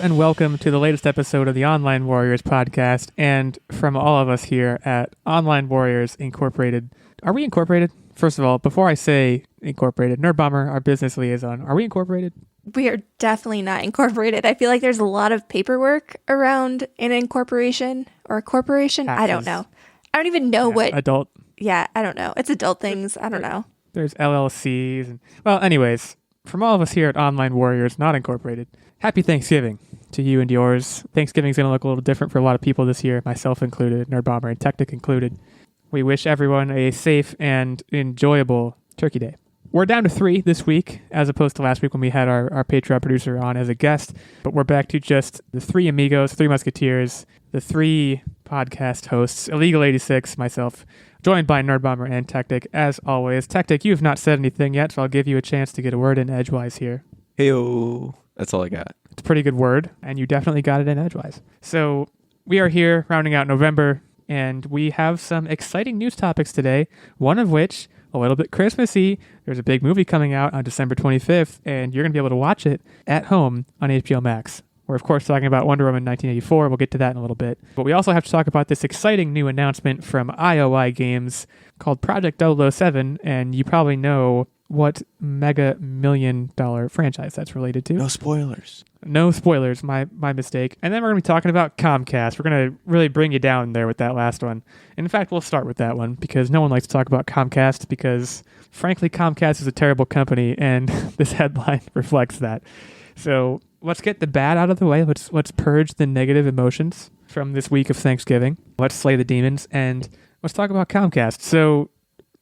and welcome to the latest episode of the Online Warriors podcast, and from all of us here at Online Warriors Incorporated. Are we incorporated? First of all, before I say incorporated, Nerdbomber, our business liaison, are we incorporated? We are definitely not incorporated. I feel like there's a lot of paperwork around an incorporation or a corporation. Taxes. I don't know. I don't even know what. Adult. Yeah, I don't know. It's adult things. I don't know. There's LLCs. And, well, anyways, from all of us here at Online Warriors, not incorporated, happy Thanksgiving to you and yours. Thanksgiving's going to look a little different for a lot of people this year, myself included, Nerdbomber and Techtic included. We wish everyone a safe and enjoyable Turkey Day. We're down to 3 this week, as opposed to last week when we had our Patreon producer on as a guest. But we're back to just the 3 amigos, 3 musketeers, the 3 podcast hosts, Illeagle 86, myself, joined by Nerdbomber and Techtic, as always. Techtic, you have not said anything yet, so I'll give you a chance to get a word in edgewise here. Heyo. That's all I got. It's a pretty good word, and you definitely got it in edgewise. So we are here rounding out November, and we have some exciting news topics today, one of which, a little bit Christmassy. There's a big movie coming out on December 25th, and you're going to be able to watch it at home on HBOMax. We're, of course, talking about Wonder Woman 1984. We'll get to that in a little bit. But we also have to talk about this exciting new announcement from IOI Games called Project 007, and you probably know what mega million-dollar franchise that's related to. No spoilers. No spoilers, my mistake. And then we're going to be talking about Comcast. We're going to really bring you down there with that last one. And in fact, we'll start with that one because no one likes to talk about Comcast because, frankly, Comcast is a terrible company, and this headline reflects that. So let's get the bad out of the way. Let's purge the negative emotions from this week of Thanksgiving. Let's slay the demons, and let's talk about Comcast. So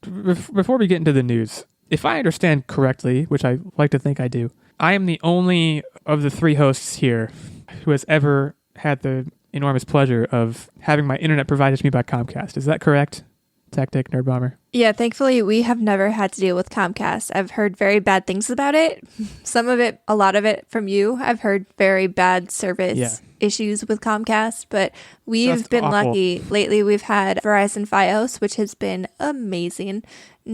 before we get into the news, if I understand correctly, which I like to think I do, I am the only of the 3 hosts here who has ever had the enormous pleasure of having my internet provided to me by Comcast. Is that correct, Techtic, Nerdbomber? Yeah, thankfully, we have never had to deal with Comcast. I've heard very bad things about it. Some of it, a lot of it from you. I've heard very bad service issues with Comcast, but we've been awful. Lucky. Lately, we've had Verizon Fios, which has been amazing.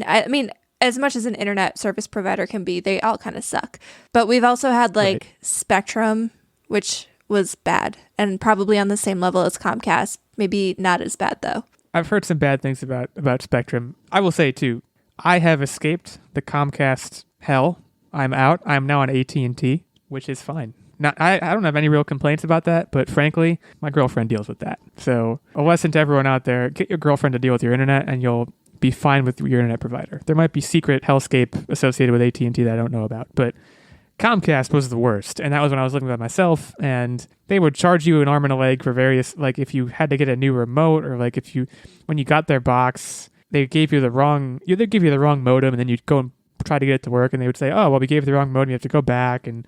I mean, as much as an internet service provider can be, they all kind of suck. But we've also had Spectrum, which was bad and probably on the same level as Comcast. Maybe not as bad, though. I've heard some bad things about Spectrum. I will say, too, I have escaped the Comcast hell. I'm out. I'm now on AT&T, which is fine. I don't have any real complaints about that, but frankly, my girlfriend deals with that. So a lesson to everyone out there, get your girlfriend to deal with your internet and you'll be fine with your internet provider. There might be secret hellscape associated with AT&T that I don't know about, but Comcast was the worst, and that was when I was living by myself, and they would charge you an arm and a leg for various, if you had to get a new remote, or when you got their box, they'd give you the wrong modem, and then you'd go and try to get it to work, and they would say, oh, well, we gave you the wrong modem, you have to go back, and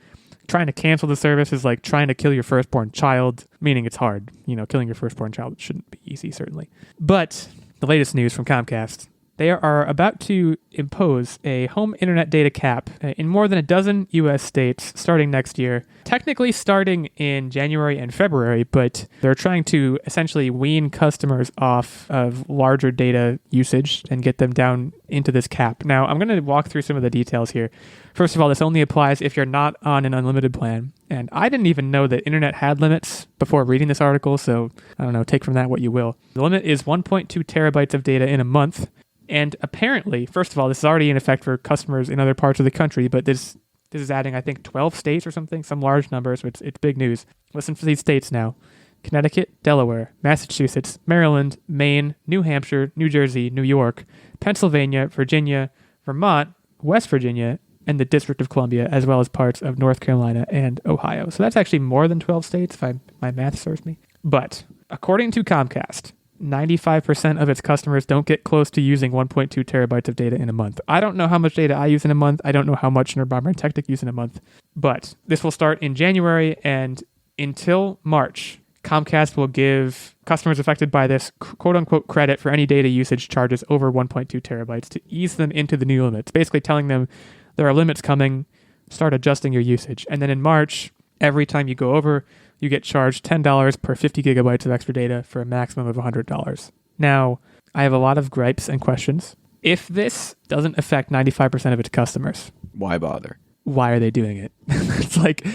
trying to cancel the service is like trying to kill your firstborn child, meaning it's hard. Killing your firstborn child shouldn't be easy, certainly. But the latest news from Comcast, they are about to impose a home internet data cap in more than a dozen U.S. states starting next year. Technically starting in January and February, but they're trying to essentially wean customers off of larger data usage and get them down into this cap. Now, I'm going to walk through some of the details here. First of all, this only applies if you're not on an unlimited plan. And I didn't even know that internet had limits before reading this article, so I don't know, take from that what you will. The limit is 1.2 terabytes of data in a month. And apparently, first of all, this is already in effect for customers in other parts of the country, but this is adding, I think, 12 states or something, some large numbers, so it's big news. Listen to these states now. Connecticut, Delaware, Massachusetts, Maryland, Maine, New Hampshire, New Jersey, New York, Pennsylvania, Virginia, Vermont, West Virginia, and the District of Columbia, as well as parts of North Carolina and Ohio. So that's actually more than 12 states, if my math serves me. But according to Comcast, 95% of its customers don't get close to using 1.2 terabytes of data in a month. I don't know how much data I use in a month. I don't know how much Nerdbomber and Techtic use in a month. But this will start in January, and until March, Comcast will give customers affected by this quote-unquote credit for any data usage charges over 1.2 terabytes to ease them into the new limits, basically telling them there are limits coming, start adjusting your usage. And then in March, every time you go over, you get charged $10 per 50 gigabytes of extra data for a maximum of $100. Now, I have a lot of gripes and questions. If this doesn't affect 95% of its customers, why bother? Why are they doing it? It's like,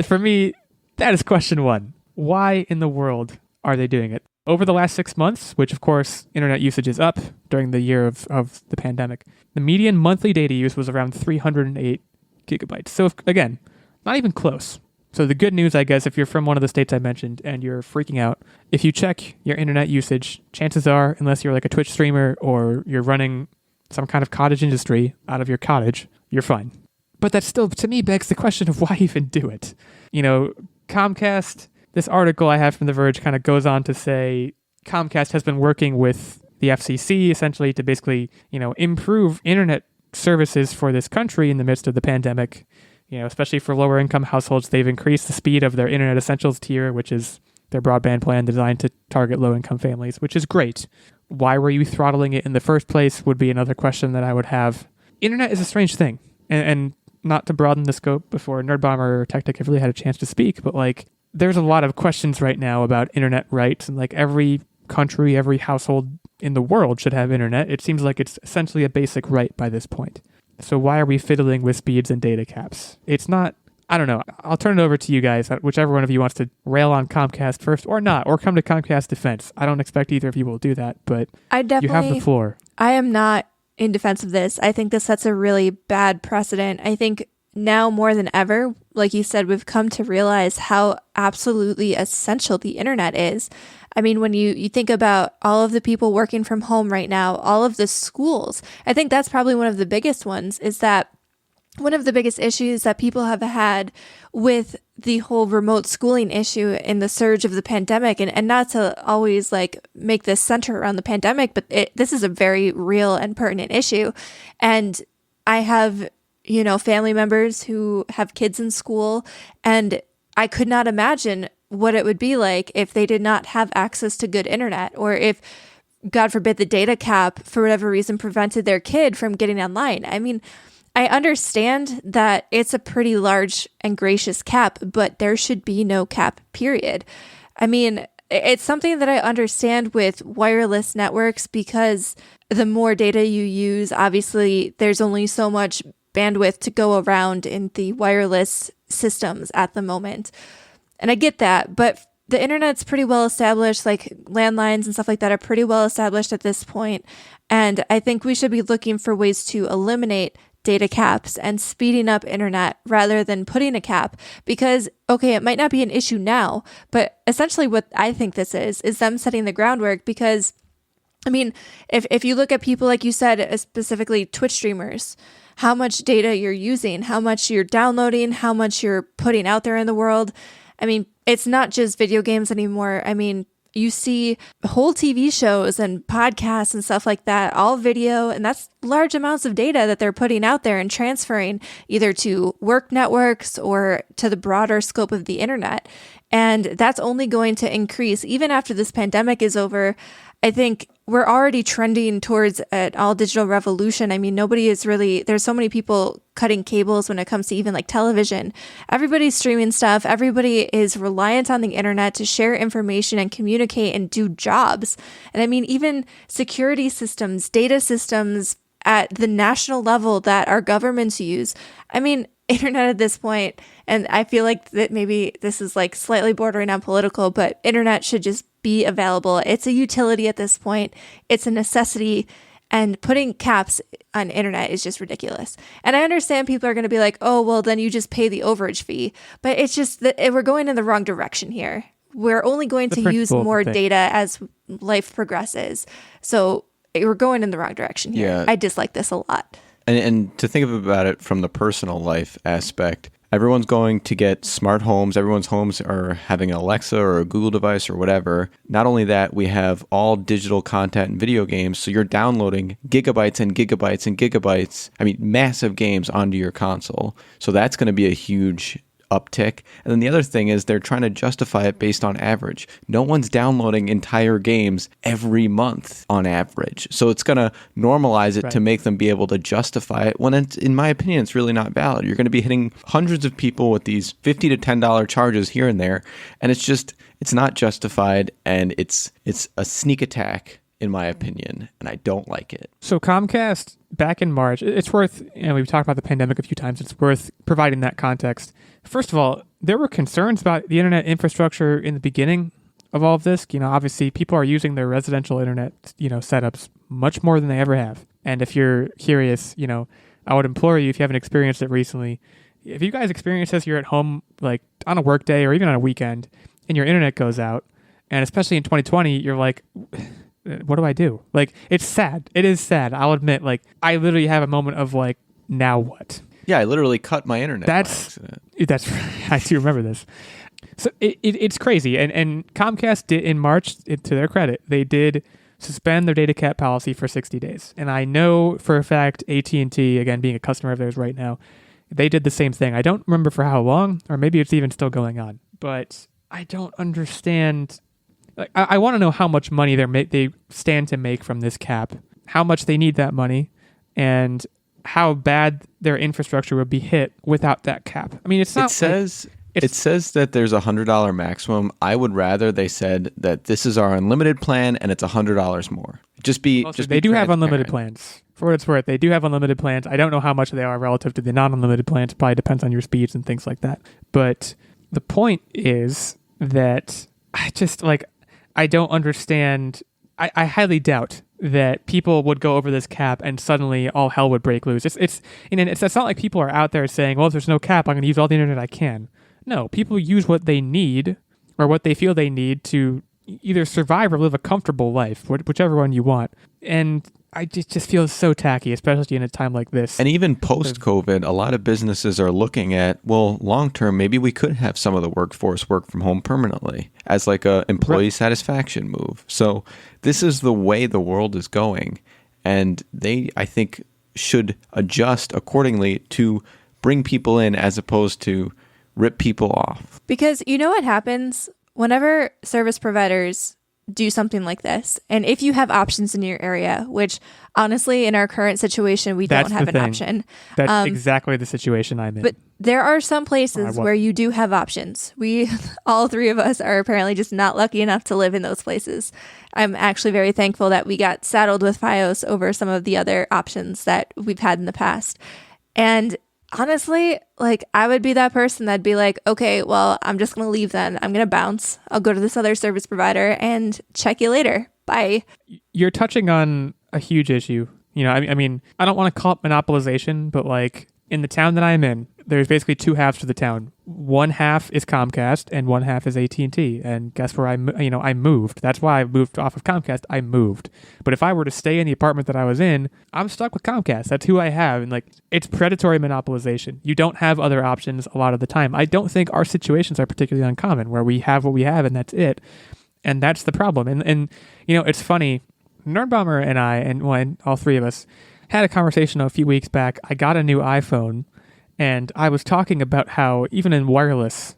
for me, That is question one. Why in the world are they doing it? Over the last 6 months, which of course internet usage is up during the year of the pandemic, the median monthly data use was around 308 gigabytes. So again, not even close. So the good news, I guess, if you're from one of the states I mentioned and you're freaking out, if you check your internet usage, chances are, unless you're like a Twitch streamer or you're running some kind of cottage industry out of your cottage, you're fine. But that still, to me, begs the question of why even do it? You know, Comcast, this article I have from The Verge kind of goes on to say Comcast has been working with the FCC essentially to basically, improve internet services for this country in the midst of the pandemic. Especially for lower income households, they've increased the speed of their Internet Essentials tier, which is their broadband plan designed to target low income families, which is great. Why were you throttling it in the first place would be another question that I would have. Internet is a strange thing. And not to broaden the scope before Nerdbomber or Techtic have really had a chance to speak, but there's a lot of questions right now about internet rights, and every country, every household in the world should have internet. It seems like it's essentially a basic right by this point. So why are we fiddling with speeds and data caps? It's not, I don't know. I'll turn it over to you guys, whichever one of you wants to rail on Comcast first or not, or come to Comcast defense. I don't expect either of you will do that, but you have the floor. I am not in defense of this. I think this sets a really bad precedent. I think now more than ever, like you said, we've come to realize how absolutely essential the internet is. I mean, when you think about all of the people working from home right now, all of the schools, I think that's probably one of the biggest ones, is that one of the biggest issues that people have had with the whole remote schooling issue in the surge of the pandemic, and not to always make this center around the pandemic, but this is a very real and pertinent issue. And I have, family members who have kids in school, and I could not imagine what it would be like if they did not have access to good internet, or if, God forbid, the data cap for whatever reason prevented their kid from getting online. I mean, I understand that it's a pretty large and gracious cap, but there should be no cap, period. I mean, it's something that I understand with wireless networks, because the more data you use, obviously there's only so much bandwidth to go around in the wireless systems at the moment. And I get that, but the internet's pretty well established, landlines and stuff like that are pretty well established at this point. And I think we should be looking for ways to eliminate data caps and speeding up internet rather than putting a cap, because, okay, it might not be an issue now, but essentially what I think this is them setting the groundwork. Because, I mean, if you look at people, like you said, specifically Twitch streamers, how much data you're using, how much you're downloading, how much you're putting out there in the world. I mean, it's not just video games anymore. I mean, you see whole TV shows and podcasts and stuff like that, all video, and that's large amounts of data that they're putting out there and transferring either to work networks or to the broader scope of the internet. And that's only going to increase even after this pandemic is over. I think we're already trending towards an all digital revolution. I mean, there's so many people cutting cables when it comes to even television. Everybody's streaming stuff. Everybody is reliant on the internet to share information and communicate and do jobs. And I mean, even security systems, data systems at the national level that our governments use. I mean, internet at this point, and I feel like that maybe this is slightly bordering on political, but internet should just be available. It's a utility at this point. It's a necessity, and putting caps on internet is just ridiculous. And I understand people are going to be like, oh, well, then you just pay the overage fee. But it's just that we're going in the wrong direction here. We're only going to use more data as life progresses. So we're going in the wrong direction here. Yeah. I dislike this a lot. And to think about it from the personal life aspect, everyone's going to get smart homes. Everyone's homes are having an Alexa or a Google device or whatever. Not only that, we have all digital content and video games. So you're downloading gigabytes and gigabytes and gigabytes. I mean, massive games onto your console. So that's going to be a huge uptick. And then the other thing is they're trying to justify it based on average. No one's downloading entire games every month on average. So it's going to normalize it to make them be able to justify it when it's, in my opinion, it's really not valid. You're going to be hitting hundreds of people with these $50 to $10 charges here and there. And it's not justified, and it's a sneak attack. in my opinion, and I don't like it. So Comcast, back in March, it's worth, we've talked about the pandemic a few times, it's worth providing that context. First of all, there were concerns about the internet infrastructure in the beginning of all of this. Obviously people are using their residential internet, setups much more than they ever have. And if you're curious, I would implore you, if you haven't experienced it recently, if you guys experience this, you're at home, like on a work day or even on a weekend, and your internet goes out, and especially in 2020, you're like, what do I do? Like, it's sad. It is sad. I'll admit, like, I literally have a moment of like, now what? Yeah, I literally cut my internet by accident. I do remember this. So it's crazy. And Comcast did, in March, to their credit, they did suspend their data cap policy for 60 days. And I know for a fact AT&T, again, being a customer of theirs right now, they did the same thing. I don't remember for how long, or maybe it's even still going on. But I don't understand. Like, I want to know how much money they stand to make from this cap, how much they need that money, and how bad their infrastructure would be hit without that cap. I mean, it's not. It says that there's $100 maximum. I would rather they said that this is our unlimited plan and it's $100 more. They do have unlimited plans. For what it's worth, they do have unlimited plans. I don't know how much they are relative to the non-unlimited plans. It probably depends on your speeds and things like that. But the point is that I don't understand. I highly doubt that people would go over this cap and suddenly all hell would break loose. It's not like people are out there saying, well, if there's no cap, I'm going to use all the internet I can. No, people use what they need or what they feel they need to either survive or live a comfortable life, whichever one you want. And I just feel so tacky, especially in a time like this. And even post-COVID, a lot of businesses are looking at, well, long-term, maybe we could have some of the workforce work from home permanently as like a employee satisfaction move. So this is the way the world is going. And they, I think, should adjust accordingly to bring people in as opposed to rip people off. Because you know what happens whenever service providers do something like this, and if you have options in your area, which honestly in our current situation we don't have an option. That's exactly the situation I'm in. But there are some places where you do have options. We all three of us are apparently just not lucky enough to live in those places. I'm actually very thankful that we got saddled with FiOS over some of the other options that we've had in the past. And honestly, like, I would be that person that'd be like, okay, well, I'm just going to leave then. I'm going to bounce. I'll go to this other service provider and check you later. Bye. You're touching on a huge issue. I mean, I don't want to call it monopolization, but like in the town that I'm in, there's basically two halves to the town. One half is Comcast and one half is AT&T. And guess where I moved. That's why I moved off of Comcast. I moved. But if I were to stay in the apartment that I was in, I'm stuck with Comcast. That's who I have. And like, it's predatory monopolization. You don't have other options a lot of the time. I don't think our situations are particularly uncommon where we have what we have and that's it. And that's the problem. And it's funny. Nerdbomber and I, and all three of us, had a conversation a few weeks back. I got a new iPhone. And I was talking about how even in wireless,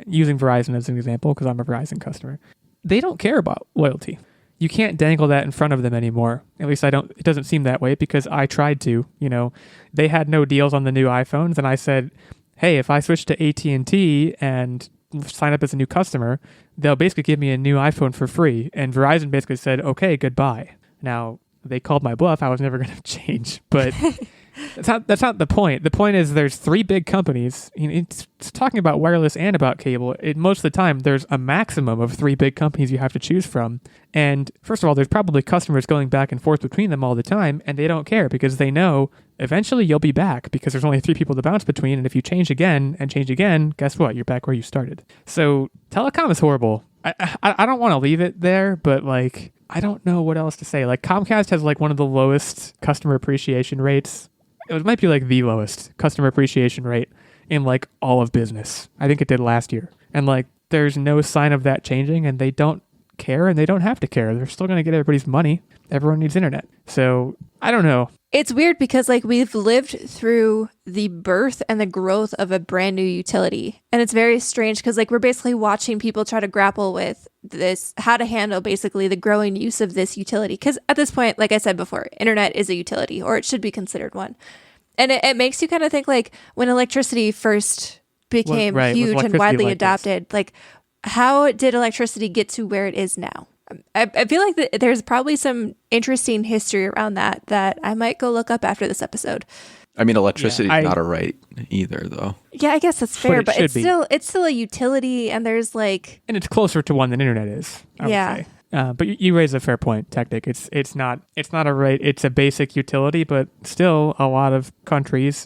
using Verizon as an example, because I'm a Verizon customer, they don't care about loyalty. You can't dangle that in front of them anymore. At least it doesn't seem that way because I tried to. They had no deals on the new iPhones. And I said, hey, if I switch to AT&T and sign up as a new customer, they'll basically give me a new iPhone for free. And Verizon basically said, okay, goodbye. Now, they called my bluff. I was never going to change. But That's not the point. The point is there's three big companies. It's talking about wireless and about cable. Most of the time, there's a maximum of three big companies you have to choose from. And first of all, there's probably customers going back and forth between them all the time, and they don't care because they know eventually you'll be back because there's only three people to bounce between. And if you change again, guess what? You're back where you started. So telecom is horrible. I don't want to leave it there, but like, I don't know what else to say. Like, Comcast has like one of the lowest customer appreciation rates. It might be like the lowest customer appreciation rate in like all of business. I think it did last year. And like, there's no sign of that changing, and they don't care and they don't have to care. They're still going to get everybody's money. Everyone needs internet. So I don't know. It's weird because like we've lived through the birth and the growth of a brand new utility. And it's very strange because like we're basically watching people try to grapple with this, how to handle basically the growing use of this utility. Because at this point, like I said before, internet is a utility, or it should be considered one. And it makes you kind of think like when electricity first became huge and widely adopted, like how did electricity get to where it is now? I feel like there's probably some interesting history around that I might go look up after this episode. I mean, electricity is not a right either, though. Yeah, I guess that's fair, but it's be. still a utility, and there's like, and it's closer to one than internet is. I would say. But you raise a fair point, Techtic. It's not a right. It's a basic utility, but still, a lot of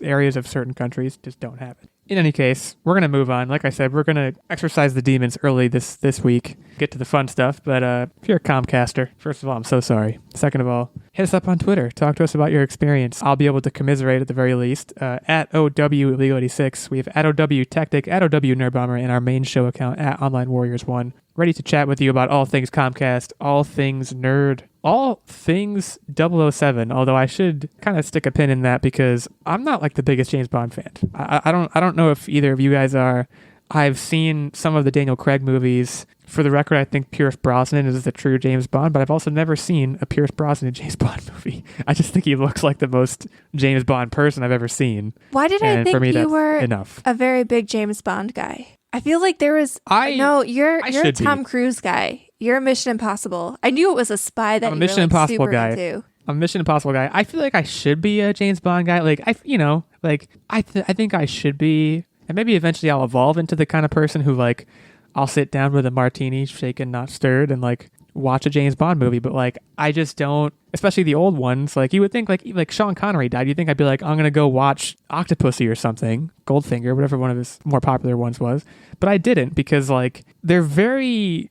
areas of certain countries, just don't have it. In any case, we're going to move on. Like I said, we're going to exercise the demons early this week, get to the fun stuff. But if you're a Comcaster, first of all, I'm so sorry. Second of all, hit us up on Twitter. Talk to us about your experience. I'll be able to commiserate at the very least. At WW86, we have at OW Techtic, at OW Nerdbomber, and our main show account at Online Warriors 1. Ready to chat with you about all things Comcast, all things nerd, all things 007, although I should kind of stick a pin in that because I'm not like the biggest James Bond fan. I don't know if either of you guys are. I've seen some of the Daniel Craig movies. For the record, I think Pierce Brosnan is the true James Bond, but I've also never seen a Pierce Brosnan James Bond movie. I just think he looks like the most James Bond person I've ever seen. Why did I think you were enough? A very big James Bond guy? I feel like there was... you're a Tom Cruise guy. You're a Mission Impossible. I knew it was a spy that I'm a Mission Impossible guy. Into. I'm a Mission Impossible guy. I feel like I should be a James Bond guy. Like, I think I should be... And maybe eventually I'll evolve into the kind of person who, like, I'll sit down with a martini, shaken, not stirred, and, like, watch a James Bond movie. But, like, I just don't, especially the old ones. Like, you would think, like Sean Connery died. You'd think I'd be like, I'm going to go watch Octopussy or something, Goldfinger, whatever one of his more popular ones was. But I didn't because, like, they're very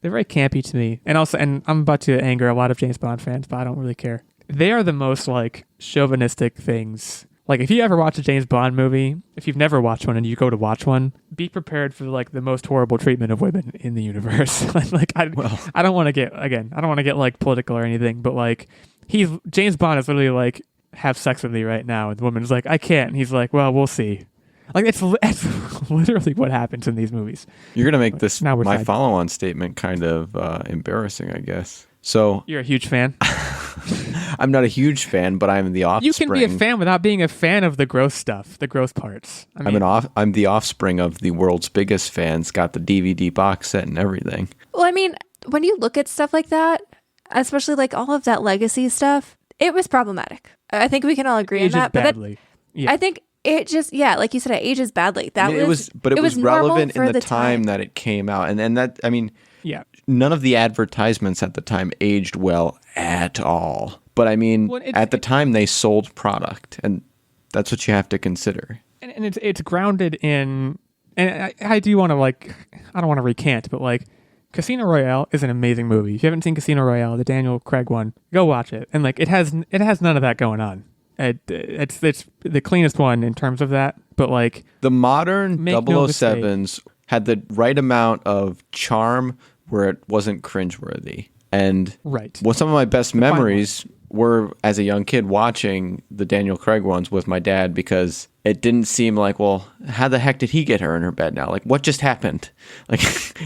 campy to me. And also, and I'm about to anger a lot of James Bond fans, but I don't really care. They are the most, like, chauvinistic things. Like, if you ever watch a James Bond movie, if you've never watched one and you go to watch one, be prepared for, like, the most horrible treatment of women in the universe. I don't want to get, like, political or anything, but, like, James Bond is literally, like, have sex with me right now, and the woman's like, I can't, and he's like, well, we'll see. Like, it's literally what happens in these movies. You're going to make this, my follow-on statement, kind of embarrassing, I guess. So you're a huge fan? I'm not a huge fan, but I'm the offspring. You can be a fan without being a fan of the gross stuff, the gross parts. I'm the offspring of the world's biggest fans, got the DVD box set and everything. Well, I mean, when you look at stuff like that, especially like all of that legacy stuff, it was problematic. I think we can all agree on that. Badly. I think it just, like you said, it ages badly. It was relevant in the time that it came out. And that, I mean... Yeah. None of the advertisements at the time aged well at all. But I mean, at the time they sold product, and that's what you have to consider. And it's grounded in, and I do want to, like, I don't want to recant, but, like, Casino Royale is an amazing movie. If you haven't seen Casino Royale, the Daniel Craig one, go watch it. And, like, it has none of that going on. It's the cleanest one in terms of that, but, like... The modern 007s had the right amount of charm where it wasn't cringeworthy. And some of my best memories were as a young kid watching the Daniel Craig ones with my dad because it didn't seem like, well, how the heck did he get her in her bed now? Like, what just happened? Like,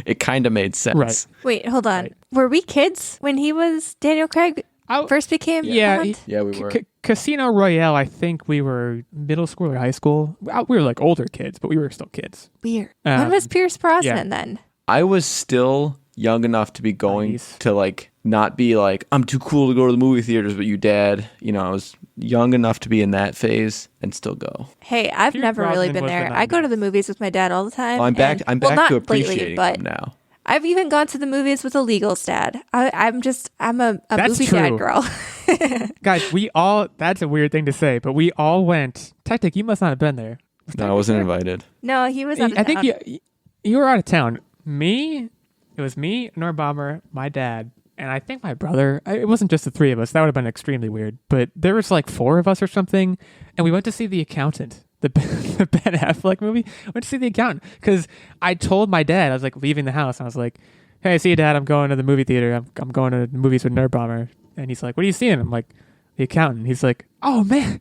it kind of made sense. Right. Wait, hold on. Right. Were we kids when he was Daniel Craig first became Bond? Yeah, we were. Casino Royale, I think we were middle school or high school. We were like older kids, but we were still kids. Weird. When was Pierce Brosnan then? I was still young enough to be going to, like, not be like, I'm too cool to go to the movie theaters, but you dad. You know, I was young enough to be in that phase and still go. Hey, I've never really been there. I go to the movies with my dad all the time. I'm back to appreciating them now. I've even gone to the movies with Illeagle's dad. I'm a movie dad girl. Guys, that's a weird thing to say, but we all went. Techtic, you must not have been there. No, I wasn't invited. No, he was out of town. I think you were out of town. It was me, Nerdbomber, my dad, and I think my brother. It wasn't just the three of us. That would have been extremely weird. But there was like four of us or something, and we went to see The Accountant, the Ben Affleck movie. We went to see The Accountant because I told my dad, I was like leaving the house, and I was like, hey, see you, Dad, I'm going to the movie theater. I'm going to the movies with Nerdbomber. And he's like, what are you seeing? I'm like, The Accountant. He's like, oh man,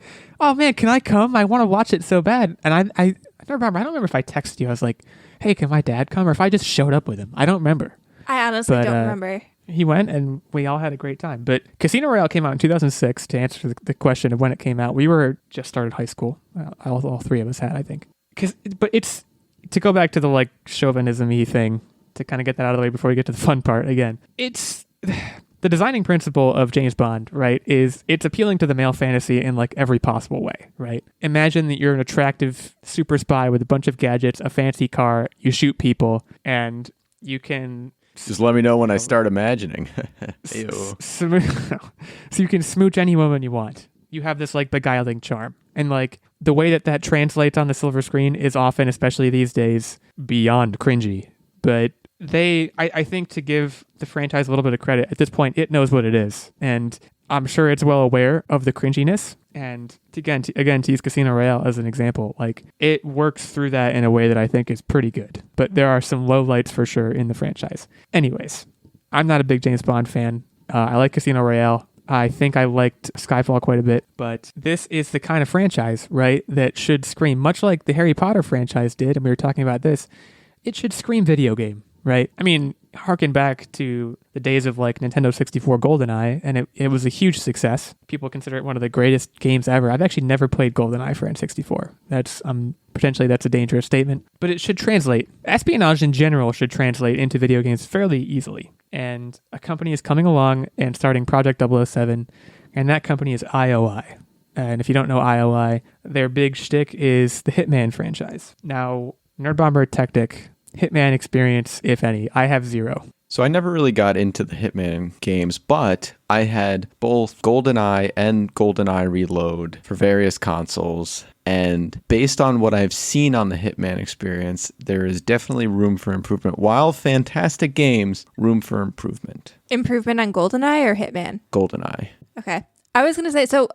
can I come? I want to watch it so bad. And I don't remember if I texted you. I was like, hey, can my dad come? Or if I just showed up with him. I don't remember. I honestly don't remember. He went, and we all had a great time. But Casino Royale came out in 2006. To answer the question of when it came out, we were just started high school. All three of us had, I think. But it's, to go back to the, like, chauvinism-y thing, to kind of get that out of the way before we get to the fun part again. It's the designing principle of James Bond, right, is it's appealing to the male fantasy in like every possible way, right? Imagine that you're an attractive super spy with a bunch of gadgets, a fancy car, you shoot people, and you can... Just let me know when I start imagining. So you can smooch any woman you want. You have this like beguiling charm. And like the way that translates on the silver screen is often, especially these days, beyond cringy. But I think to give the franchise a little bit of credit, at this point, it knows what it is. And I'm sure it's well aware of the cringiness. And to use Casino Royale as an example, like it works through that in a way that I think is pretty good. But there are some lowlights for sure in the franchise. Anyways, I'm not a big James Bond fan. I like Casino Royale. I think I liked Skyfall quite a bit, but this is the kind of franchise, right, that should scream, much like the Harry Potter franchise did, and we were talking about this, it should scream video game, right? I mean, harken back to the days of like Nintendo 64 GoldenEye, and it was a huge success. People consider it one of the greatest games ever. I've actually never played GoldenEye for N64. Potentially that's a dangerous statement, but it should translate. Espionage in general should translate into video games fairly easily. And a company is coming along and starting Project 007, and that company is IOI. And if you don't know IOI, their big shtick is the Hitman franchise. Now, Nerdbomber, Techtic, Hitman experience, if any, I have 0. So I never really got into the Hitman games, but I had both GoldenEye and GoldenEye Reload for various consoles. And based on what I've seen on the Hitman experience, there is definitely room for improvement. While fantastic games, room for improvement. Improvement on GoldenEye or Hitman? GoldenEye. Okay. I was going to say, so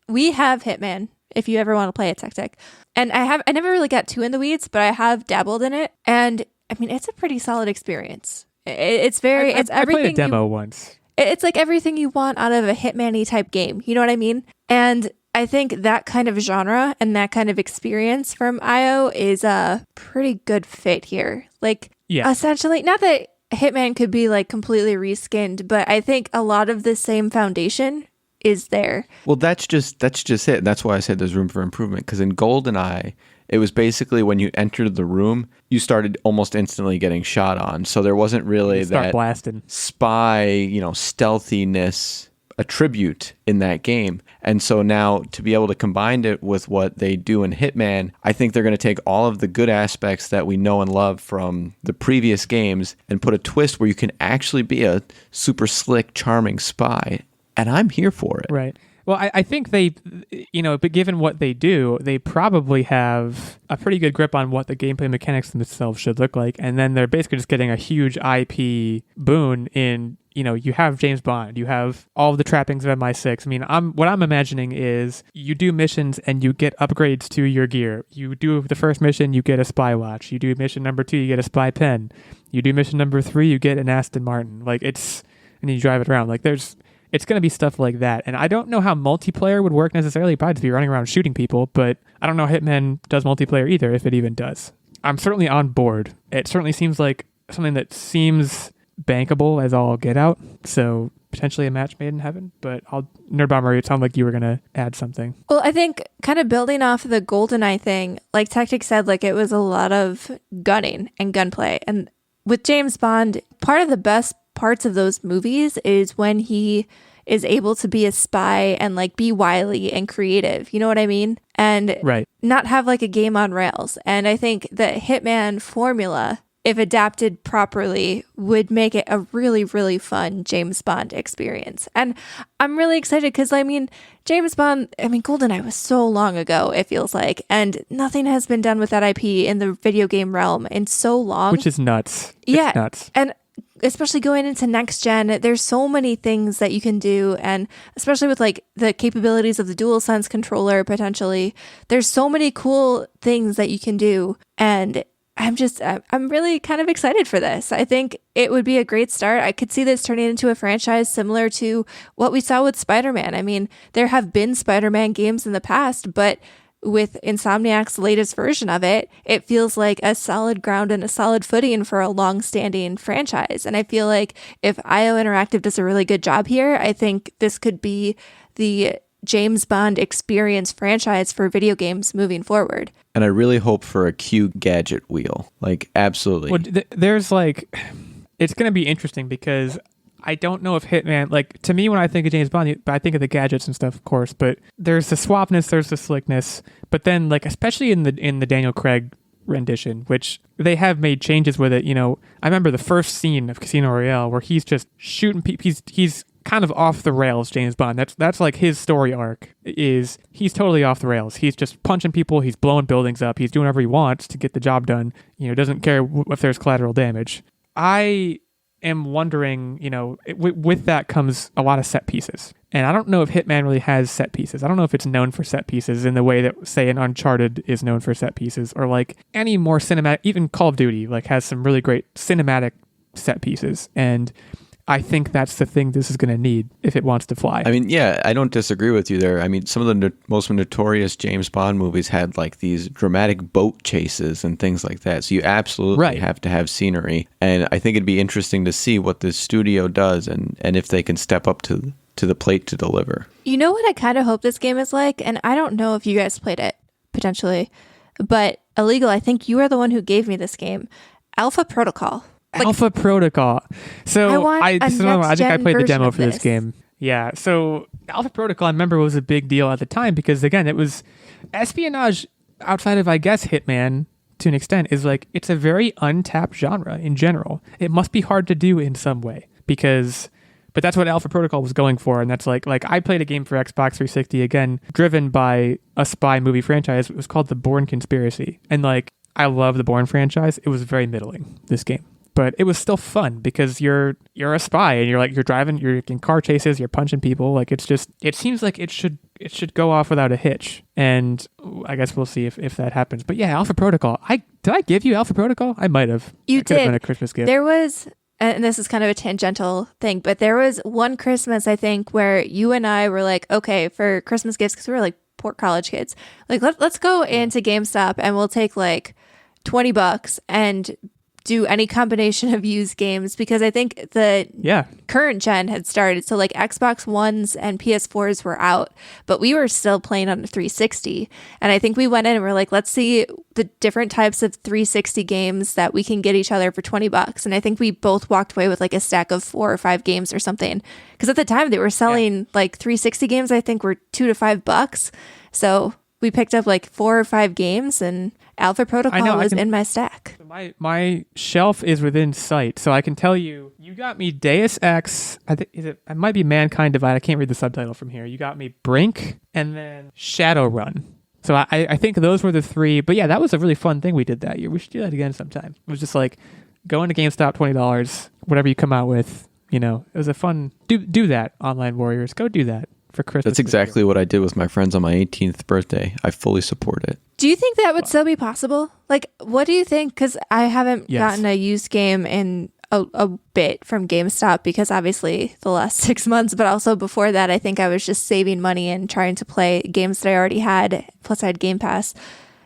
we have Hitman, if you ever want to play a Techtic. And I never really got too in the weeds, but I have dabbled in it. And I mean, it's a pretty solid experience. It's everything. I played a demo once. It's like everything you want out of a Hitman-y type game. You know what I mean? And I think that kind of genre and that kind of experience from IO is a pretty good fit here. Like, essentially, not that Hitman could be like completely reskinned, but I think a lot of the same foundation is there. Well, that's just it. That's why I said there's room for improvement. Because in GoldenEye, it was basically when you entered the room, you started almost instantly getting shot on. So there wasn't really that blasting spy, stealthiness attribute in that game. And so now to be able to combine it with what they do in Hitman, I think they're going to take all of the good aspects that we know and love from the previous games and put a twist where you can actually be a super slick, charming spy. And I'm here for it. Right. Well, I think they, but given what they do, they probably have a pretty good grip on what the gameplay mechanics themselves should look like. And then they're basically just getting a huge IP boon in, you have James Bond, you have all of the trappings of MI6. I mean, what I'm imagining is you do missions and you get upgrades to your gear. You do the first mission, you get a spy watch. You do mission number 2, you get a spy pen. You do mission number 3, you get an Aston Martin. And you drive it around. It's going to be stuff like that. And I don't know how multiplayer would work necessarily. Probably to be running around shooting people, but I don't know Hitman does multiplayer either, if it even does. I'm certainly on board. It certainly seems like something that seems bankable as all get out. So potentially a match made in heaven. But Nerdbomber, it sounded like you were going to add something. Well, I think kind of building off the GoldenEye thing, like Techtic said, it was a lot of gunning and gunplay. And with James Bond, part of the best parts of those movies is when he is able to be a spy and be wily and creative, you know what I mean? And not have a game on rails. And I think the Hitman formula, if adapted properly, would make it a really, really fun James Bond experience. And I'm really excited because James Bond, GoldenEye was so long ago, it feels like, and nothing has been done with that IP in the video game realm in so long. Which is nuts. Yeah. It's nuts. And especially going into next gen, there's so many things that you can do, and especially with the capabilities of the DualSense controller potentially, there's so many cool things that you can do, and I'm really kind of excited for this. I think it would be a great start. I could see this turning into a franchise similar to what we saw with Spider-Man. There have been Spider-Man games in the past, but with Insomniac's latest version of it, it feels like a solid ground and a solid footing for a long-standing franchise. And I feel like if IO Interactive does a really good job here, I think this could be the James Bond experience franchise for video games moving forward. And I really hope for a Q gadget wheel. Like, absolutely. Well, there's like, it's going to be interesting because I don't know if Hitman, like, to me, when I think of James Bond, I think of the gadgets and stuff, of course, but there's the swapness, there's the slickness, but then, like, especially in the Daniel Craig rendition, which they have made changes with it. You know, I remember the first scene of Casino Royale where he's just shooting people. He's kind of off the rails, James Bond. That's like his story arc is he's totally off the rails. He's just punching people. He's blowing buildings up. He's doing whatever he wants to get the job done. You know, doesn't care if there's collateral damage. I am wondering, you know, with that comes a lot of set pieces. And I don't know if Hitman really has set pieces. I don't know if it's known for set pieces in the way that, say, an Uncharted is known for set pieces, or like any more cinematic, even Call of Duty, like has some really great cinematic set pieces. And I think that's the thing this is going to need if it wants to fly. I mean, yeah, I don't disagree with you there. I mean, some of the most notorious James Bond movies had like these dramatic boat chases and things like that. So you absolutely have to have scenery. And I think it'd be interesting to see what the studio does and if they can step up to the plate to deliver. You know what I kind of hope this game is like? And I don't know if you guys played it, potentially, but Illeagle, I think you are the one who gave me this game. Alpha Protocol. Like, Alpha Protocol. So I think I played the demo for this game. Yeah. So Alpha Protocol, I remember, was a big deal at the time because, again, it was espionage outside of, I guess, Hitman to an extent is like, it's a very untapped genre in general. It must be hard to do in some way but that's what Alpha Protocol was going for. And that's like I played a game for Xbox 360, again, driven by a spy movie franchise. It was called The Bourne Conspiracy. And like, I love the Bourne franchise. It was very middling, this game. But it was still fun because you're a spy and you're driving, you're in car chases, you're punching people. Like, it seems like it should go off without a hitch. And I guess we'll see if that happens. But yeah, Alpha Protocol. Did I give you Alpha Protocol? I might have. You did. Been a Christmas gift. There was, and this is kind of a tangential thing, but there was one Christmas, I think, where you and I were like, okay, for Christmas gifts, because we were like poor college kids, like let's go into GameStop and we'll take like $20 and do any combination of used games, because I think the current gen had started. So like Xbox Ones and PS4s were out, but we were still playing on a 360. And I think we went in and we're like, let's see the different types of 360 games that we can get each other for $20. And I think we both walked away with like a stack of 4 or 5 games or something. Because at the time they were selling like 360 games, I think were $2 to $5. So we picked up like 4 or 5 games, and Alpha Protocol was in my stack. My shelf is within sight, so I can tell you got me Deus Ex. I think it might be Mankind Divide. I can't read the subtitle from here. You got me Brink and then Shadowrun. So I think those were the 3. But yeah, that was a really fun thing we did that year. We should do that again sometime. It was just like go into GameStop, $20, whatever you come out with. You know, it was a fun do that. Online Warriors, go do that for Christmas. That's exactly what I did with my friends on my 18th birthday. I fully support it. Do you think that would still be possible? Like, what do you think? Because I haven't gotten a used game in a bit from GameStop, because obviously the last 6 months, but also before that, I think I was just saving money and trying to play games that I already had. Plus I had Game Pass.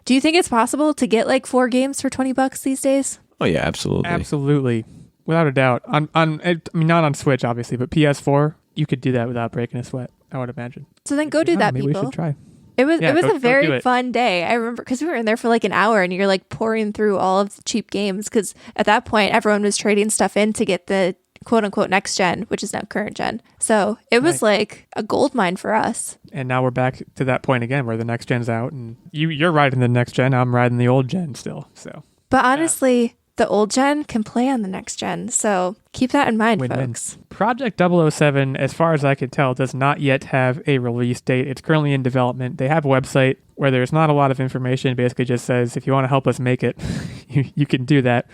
Do you think it's possible to get like 4 games for $20 these days? Oh yeah, absolutely. Absolutely. Without a doubt. I mean, not on Switch, obviously, but PS4, you could do that without breaking a sweat, I would imagine. So then go do that, maybe people. We should try. It was a very fun day. I remember because we were in there for like an hour and you're like pouring through all of the cheap games, because at that point everyone was trading stuff in to get the quote unquote next gen, which is now current gen. So it was like a gold mine for us. And now we're back to that point again where the next gen's out and you're riding the next gen. I'm riding the old gen still. So, but honestly, the old gen can play on the next gen. So keep that in mind, folks. Project 007, as far as I can tell, does not yet have a release date. It's currently in development. They have a website where there's not a lot of information. It basically just says, if you want to help us make it, you can do that.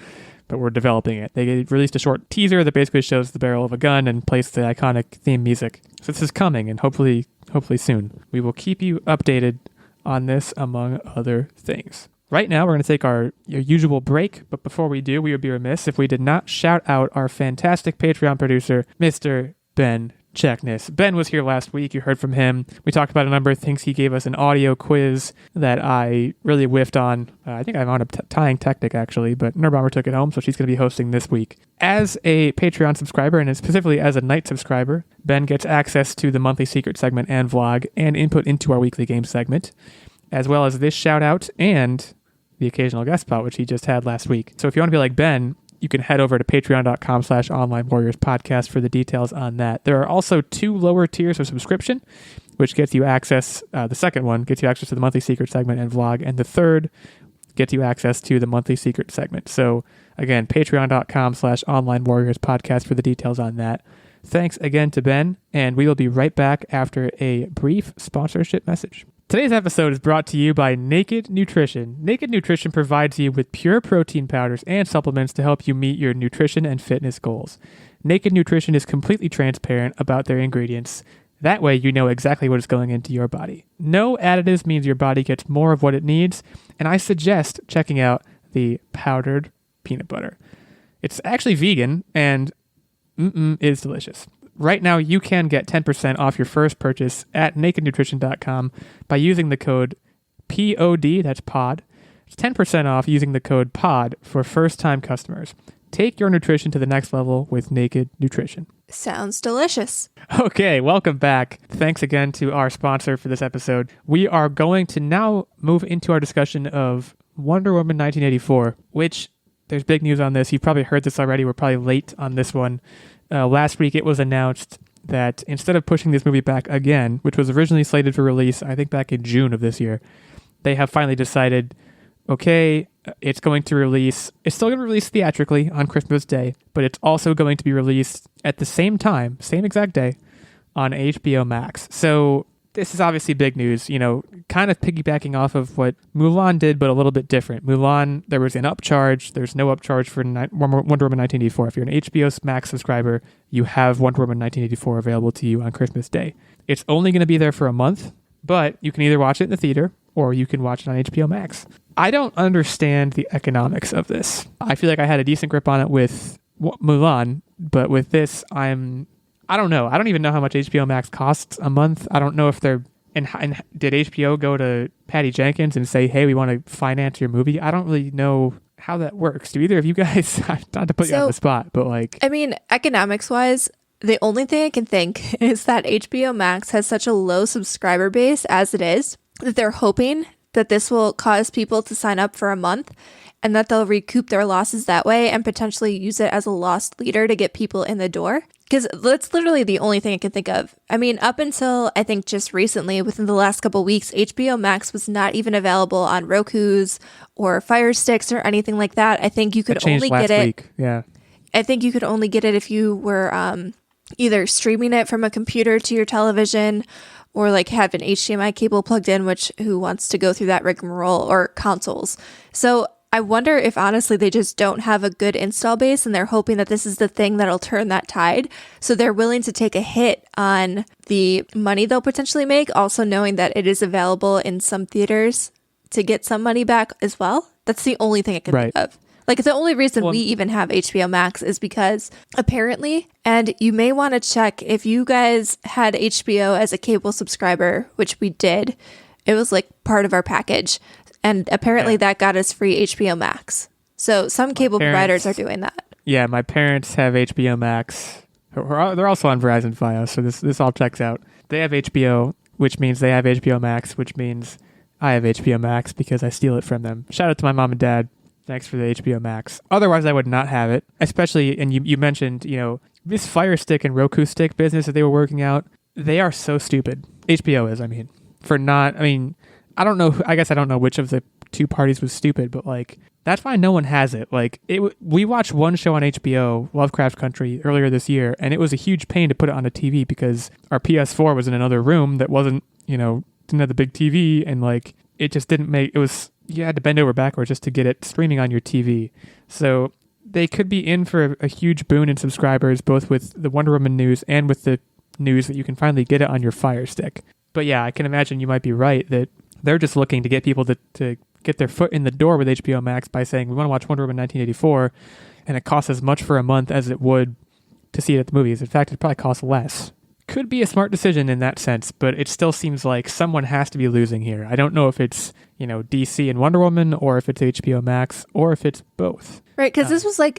But we're developing it. They released a short teaser that basically shows the barrel of a gun and plays the iconic theme music. So this is coming, and hopefully soon. We will keep you updated on this, among other things. Right now, we're going to take our usual break, but before we do, we would be remiss if we did not shout out our fantastic Patreon producer, Mr. Ben checkness. Ben was here last week. You heard from him. We talked about a number of things. He gave us an audio quiz that I really whiffed on. I think I wound up tying Techtic, actually, but Nerdbomber took it home, so she's going to be hosting this week. As a Patreon subscriber, and specifically as a night subscriber, Ben gets access to the monthly secret segment and vlog and input into our weekly game segment, as well as this shout-out and the occasional guest spot, which he just had last week. So if you want to be like Ben, you can head over to patreon.com/onlinewarriorspodcast for the details on that. There are also 2 lower tiers of subscription, which gets you access, the second one gets you access to the monthly secret segment and vlog, and the third gets you access to the monthly secret segment. So again, patreon.com/onlinewarriorspodcast for the details on that. Thanks again to Ben, and we will be right back after a brief sponsorship message. Today's episode is brought to you by Naked Nutrition. Naked Nutrition provides you with pure protein powders and supplements to help you meet your nutrition and fitness goals. Naked Nutrition is completely transparent about their ingredients. That way you know exactly what is going into your body. No additives means your body gets more of what it needs, and I suggest checking out the powdered peanut butter. It's actually vegan and is delicious. Right now, you can get 10% off your first purchase at nakednutrition.com by using the code POD, that's POD. It's 10% off using the code POD for first-time customers. Take your nutrition to the next level with Naked Nutrition. Sounds delicious. Okay, welcome back. Thanks again to our sponsor for this episode. We are going to now move into our discussion of Wonder Woman 1984, which there's big news on this. You've probably heard this already. We're probably late on this one. Last week, it was announced that instead of pushing this movie back again, which was originally slated for release, I think back in June of this year, they have finally decided, okay, it's still going to release theatrically on Christmas Day, but it's also going to be released at the same time, same exact day, on HBOMax. So this is obviously big news, kind of piggybacking off of what Mulan did, but a little bit different. Mulan, there was an upcharge. There's no upcharge for Wonder Woman 1984. If you're an HBO Max subscriber, you have Wonder Woman 1984 available to you on Christmas Day. It's only going to be there for a month, but you can either watch it in the theater or you can watch it on HBO Max. I don't understand the economics of this. I feel like I had a decent grip on it with Mulan, but with this, I don't know. I don't even know how much HBO Max costs a month. I don't know if they're... And did HBO go to Patty Jenkins and say, hey, we want to finance your movie? I don't really know how that works. Do either of you guys... Not to put you on the spot, but economics-wise, the only thing I can think is that HBO Max has such a low subscriber base as it is, that they're hoping that this will cause people to sign up for a month and that they'll recoup their losses that way and potentially use it as a loss leader to get people in the door. Because that's literally the only thing I can think of. Up until I think just recently, within the last couple weeks, HBO Max was not even available on Roku's or Fire Sticks or anything like that. I think you could only get it. Week. Yeah. I think you could only get it if you were either streaming it from a computer to your television or have an HDMI cable plugged in, which who wants to go through that rigmarole, or consoles. So I wonder if honestly they just don't have a good install base and they're hoping that this is the thing that'll turn that tide. So they're willing to take a hit on the money they'll potentially make, also knowing that it is available in some theaters to get some money back as well. That's the only thing I can think of. The only reason we even have HBO Max is because apparently, and you may want to check if you guys had HBO as a cable subscriber, which we did, it was part of our package. And apparently that got us free HBO Max. So some cable providers are doing that. Yeah, my parents have HBO Max. They're also on Verizon Fios, so this all checks out. They have HBO, which means they have HBO Max, which means I have HBO Max because I steal it from them. Shout out to my mom and dad. Thanks for the HBO Max. Otherwise, I would not have it. Especially, and you mentioned, this Fire Stick and Roku Stick business that they were working out. They are so stupid. HBO is, I don't know. I guess I don't know which of the two parties was stupid, but that's why no one has it. We watched one show on HBO, Lovecraft Country, earlier this year, and it was a huge pain to put it on a TV because our PS4 was in another room that wasn't, didn't have the big TV, and it just didn't make. It was, you had to bend over backwards just to get it streaming on your TV. So they could be in for a huge boon in subscribers, both with the Wonder Woman news and with the news that you can finally get it on your Fire Stick. But yeah, I can imagine you might be right that they're just looking to get people to get their foot in the door with HBO Max by saying, we want to watch Wonder Woman 1984, and it costs as much for a month as it would to see it at the movies. In fact, it probably costs less. could be a smart decision in that sense, but it still seems like someone has to be losing here. I don't know if it's, DC and Wonder Woman, or if it's HBO Max, or if it's both. Right, because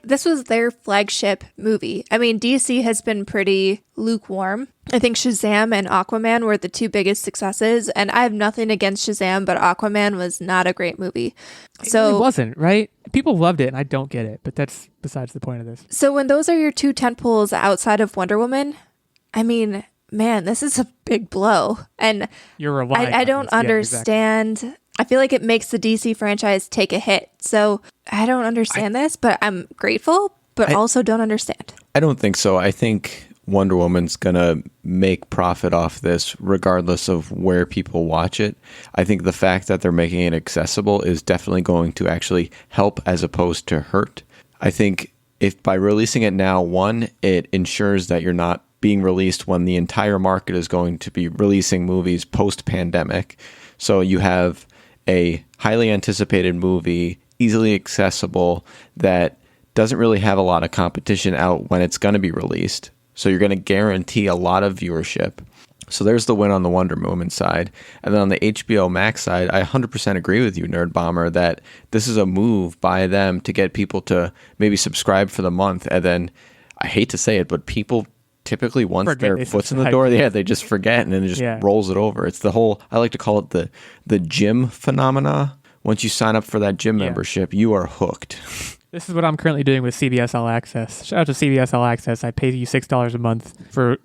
this was their flagship movie. I mean, DC has been pretty lukewarm. I think Shazam and Aquaman were the two biggest successes, and I have nothing against Shazam, but Aquaman was not a great movie. So it really wasn't, right? People loved it, and I don't get it, but that's besides the point of this. So when those are your two tentpoles outside of Wonder Woman, I mean, man, this is a big blow. And you're relying I don't understand. Yeah, exactly. I feel like it makes the DC franchise take a hit. So I don't understand this, but I'm grateful, but also don't understand. I don't think so. I think Wonder Woman's going to make profit off this regardless of where people watch it. I think the fact that they're making it accessible is definitely going to actually help as opposed to hurt. I think if by releasing it now, one, it ensures that you're not being released when the entire market is going to be releasing movies post-pandemic. So you have a highly anticipated movie, easily accessible, that doesn't really have a lot of competition out when it's going to be released. So you're going to guarantee a lot of viewership. So there's the win on the Wonder Woman side. And then on the HBO Max side, I 100% agree with you, Nerdbomber, that this is a move by them to get people to maybe subscribe for the month. And then, I hate to say it, but people typically once their foot's in the door, they just forget, and then it just rolls it over. It's the whole, I like to call it the gym phenomena. Once you sign up for that gym membership, you are hooked. This is what I'm currently doing with CBS All Access. Shout out to CBS All Access. I pay you $6 a month for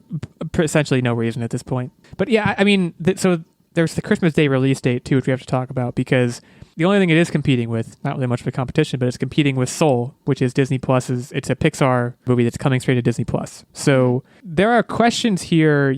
essentially no reason at this point. But yeah, I mean, so there's the Christmas Day release date too, which we have to talk about, because the only thing it is competing with, not really much of a competition, but it's competing with Soul, which is Disney Plus's. It's a Pixar movie that's coming straight to Disney Plus. So there are questions here.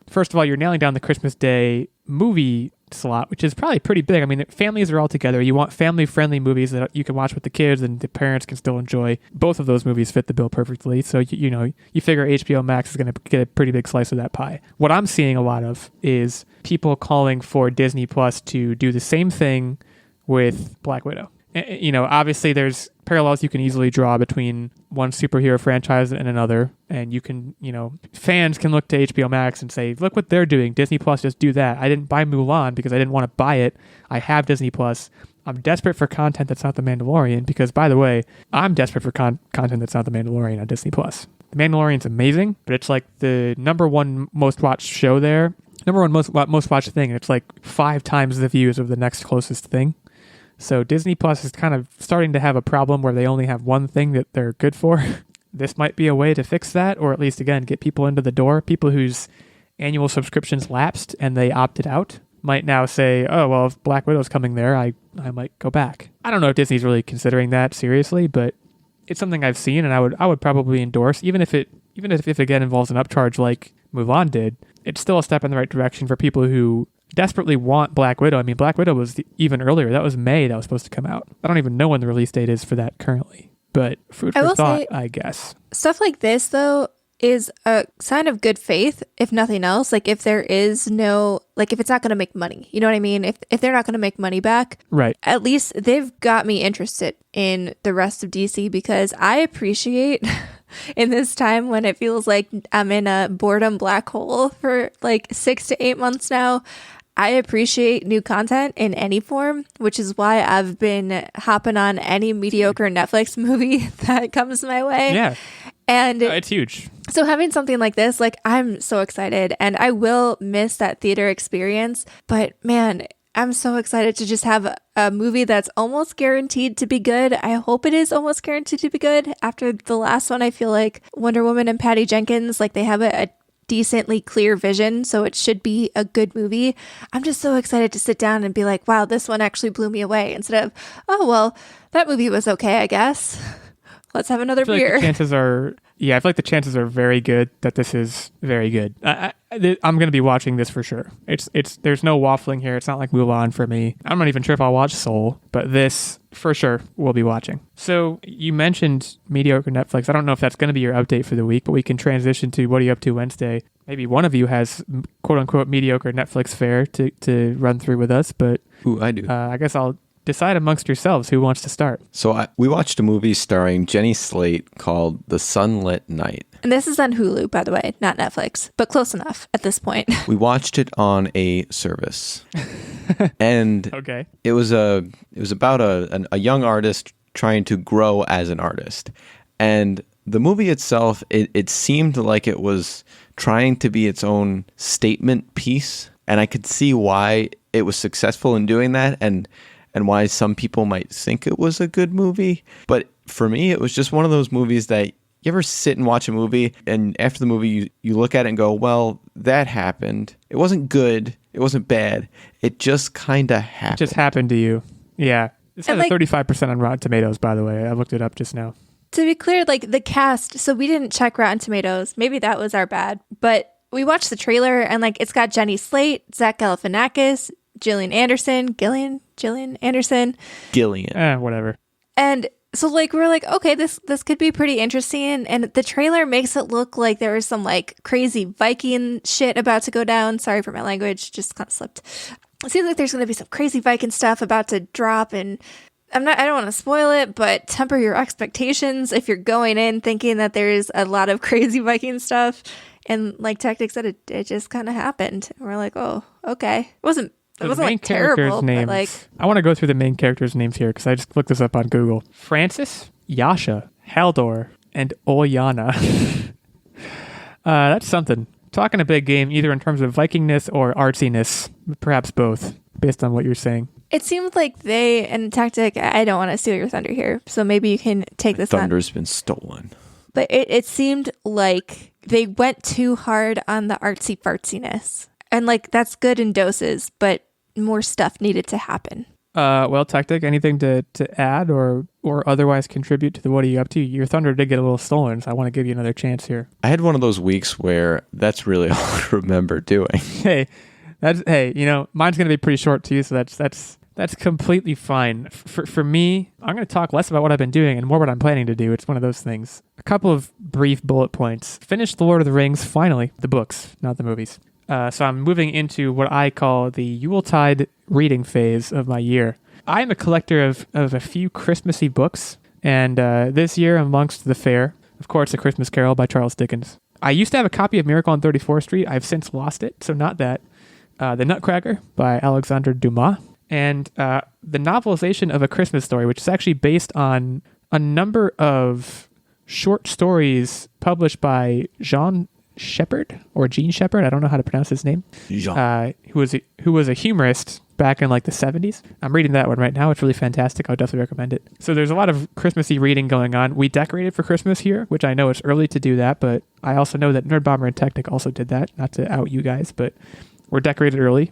First of all, you're nailing down the Christmas Day movie slot, which is probably pretty big. I mean, families are all together. You want family-friendly movies that you can watch with the kids and the parents can still enjoy. Both of those movies fit the bill perfectly. So, you figure HBO Max is going to get a pretty big slice of that pie. What I'm seeing a lot of is people calling for Disney Plus to do the same thing with Black Widow. Obviously there's parallels you can easily draw between one superhero franchise and another, and you can, fans can look to HBO Max and say, look what they're doing. Disney Plus, just do that. I didn't buy Mulan because I didn't want to buy it. I have Disney Plus. I'm desperate for content that's not The Mandalorian because, by the way, I'm desperate for content that's not The Mandalorian on Disney Plus. The Mandalorian's amazing, but it's like the number one most watched show there. Number one most watched thing, and it's like 5 times the views of the next closest thing. So Disney Plus is kind of starting to have a problem where they only have one thing that they're good for. This might be a way to fix that, or at least, again, get people into the door. People whose annual subscriptions lapsed and they opted out might now say, oh, well, if Black Widow's coming there, I might go back. I don't know if Disney's really considering that seriously, but it's something I've seen and I would probably endorse, even if it again involves an upcharge like Mulan did. It's still a step in the right direction for people who desperately want Black Widow. I mean, Black Widow was even earlier. That was May that was supposed to come out. I don't even know when the release date is for that currently, but food for thought, I guess. Stuff like this, though, is a sign of good faith, if nothing else. Like, if there is if it's not going to make money, you know what I mean? If they're not going to make money back, right? At least they've got me interested in the rest of DC, because I appreciate in this time when it feels like I'm in a boredom black hole for like 6 to 8 months now. I appreciate new content in any form, which is why I've been hopping on any mediocre Netflix movie that comes my way. Yeah. And it's huge. So having something like this, like, I'm so excited, and I will miss that theater experience. But man, I'm so excited to just have a movie that's almost guaranteed to be good. I hope it is almost guaranteed to be good. After the last one, I feel like Wonder Woman and Patty Jenkins, like, they have a decently clear vision, so it should be a good movie. I'm just so excited to sit down and be like, wow, this one actually blew me away, instead of, oh, well, that movie was okay, I guess. Let's have another beer. Like I feel like the chances are very good that this is very good. I'm going to be watching this for sure. There's no waffling here. It's not like Mulan for me. I'm not even sure if I'll watch Soul, but this for sure we'll be watching. So you mentioned mediocre Netflix. I don't know if that's going to be your update for the week, but we can transition to what are you up to Wednesday. Maybe one of you has quote unquote mediocre Netflix fare to run through with us, but ooh, I do. I guess I'll decide amongst yourselves who wants to start. So we watched a movie starring Jenny Slate called The Sunlit Night. And this is on Hulu, by the way, not Netflix, but close enough at this point. We watched it on a service. And Okay. it was about a young artist trying to grow as an artist. And the movie itself, it seemed like it was trying to be its own statement piece. And I could see why it was successful in doing that and why some people might think it was a good movie. But for me, it was just one of those movies that you ever sit and watch a movie and after the movie you look at it and go, well, that happened. It wasn't good. It wasn't bad. It just kind of happened. It just happened to you. Yeah. It's had And, a 35% on Rotten Tomatoes, by the way. I looked it up just now. To be clear, like the cast, so we didn't check Rotten Tomatoes. Maybe that was our bad. But we watched the trailer and like it's got Jenny Slate, Zach Galifianakis, Gillian Anderson. Whatever. And so like we're like, okay, this could be pretty interesting. And the trailer makes it look like there was some like crazy Viking shit about to go down. Sorry for my language, just kind of slipped. It seems like there's going to be some crazy Viking stuff about to drop, and I don't want to spoil it, but temper your expectations if you're going in thinking that there's a lot of crazy Viking stuff. And like Techtic said, it just kind of happened. And we're like, oh, okay. It wasn't like terrible, but like, I want to go through the main characters' names here because I just looked this up on Google. Francis, Yasha, Haldor, and Olyana. That's something. Talking a big game, either in terms of Vikingness or artsiness, perhaps both, based on what you're saying. it seemed like they, and Techtic, I don't want to steal your thunder here, so maybe you can take this on. Thunder's been stolen. But it seemed like they went too hard on the artsy fartsiness. And like, that's good in doses, but more stuff needed to happen. Well, Techtic, anything to add or otherwise contribute to the what are you up to? Your thunder did get a little stolen, so I want to give you another chance here. I had one of those weeks where that's really all I remember doing. Hey, mine's gonna be pretty short too, so that's completely fine. For me, I'm gonna talk less about what I've been doing and more what I'm planning to do. It's one of those things. A couple of brief bullet points. Finished The Lord of the Rings, finally. The books, not the movies. So I'm moving into what I call the Yuletide reading phase of my year. I'm a collector of a few Christmassy books, and this year amongst the fair, of course, A Christmas Carol by Charles Dickens. I used to have a copy of Miracle on 34th Street. I've since lost it, so not that. The Nutcracker by Alexandre Dumas, and the novelization of A Christmas Story, which is actually based on a number of short stories published by Jean Shepherd, I don't know how to pronounce his name. Who was a humorist back in like the 70s. I'm reading that one right now. It's really fantastic. I would definitely recommend it. So there's a lot of Christmassy reading going on. We decorated for Christmas here, which I know it's early to do that, but I also know that Nerdbomber and Techtic also did that. Not to out you guys, but we're decorated earlier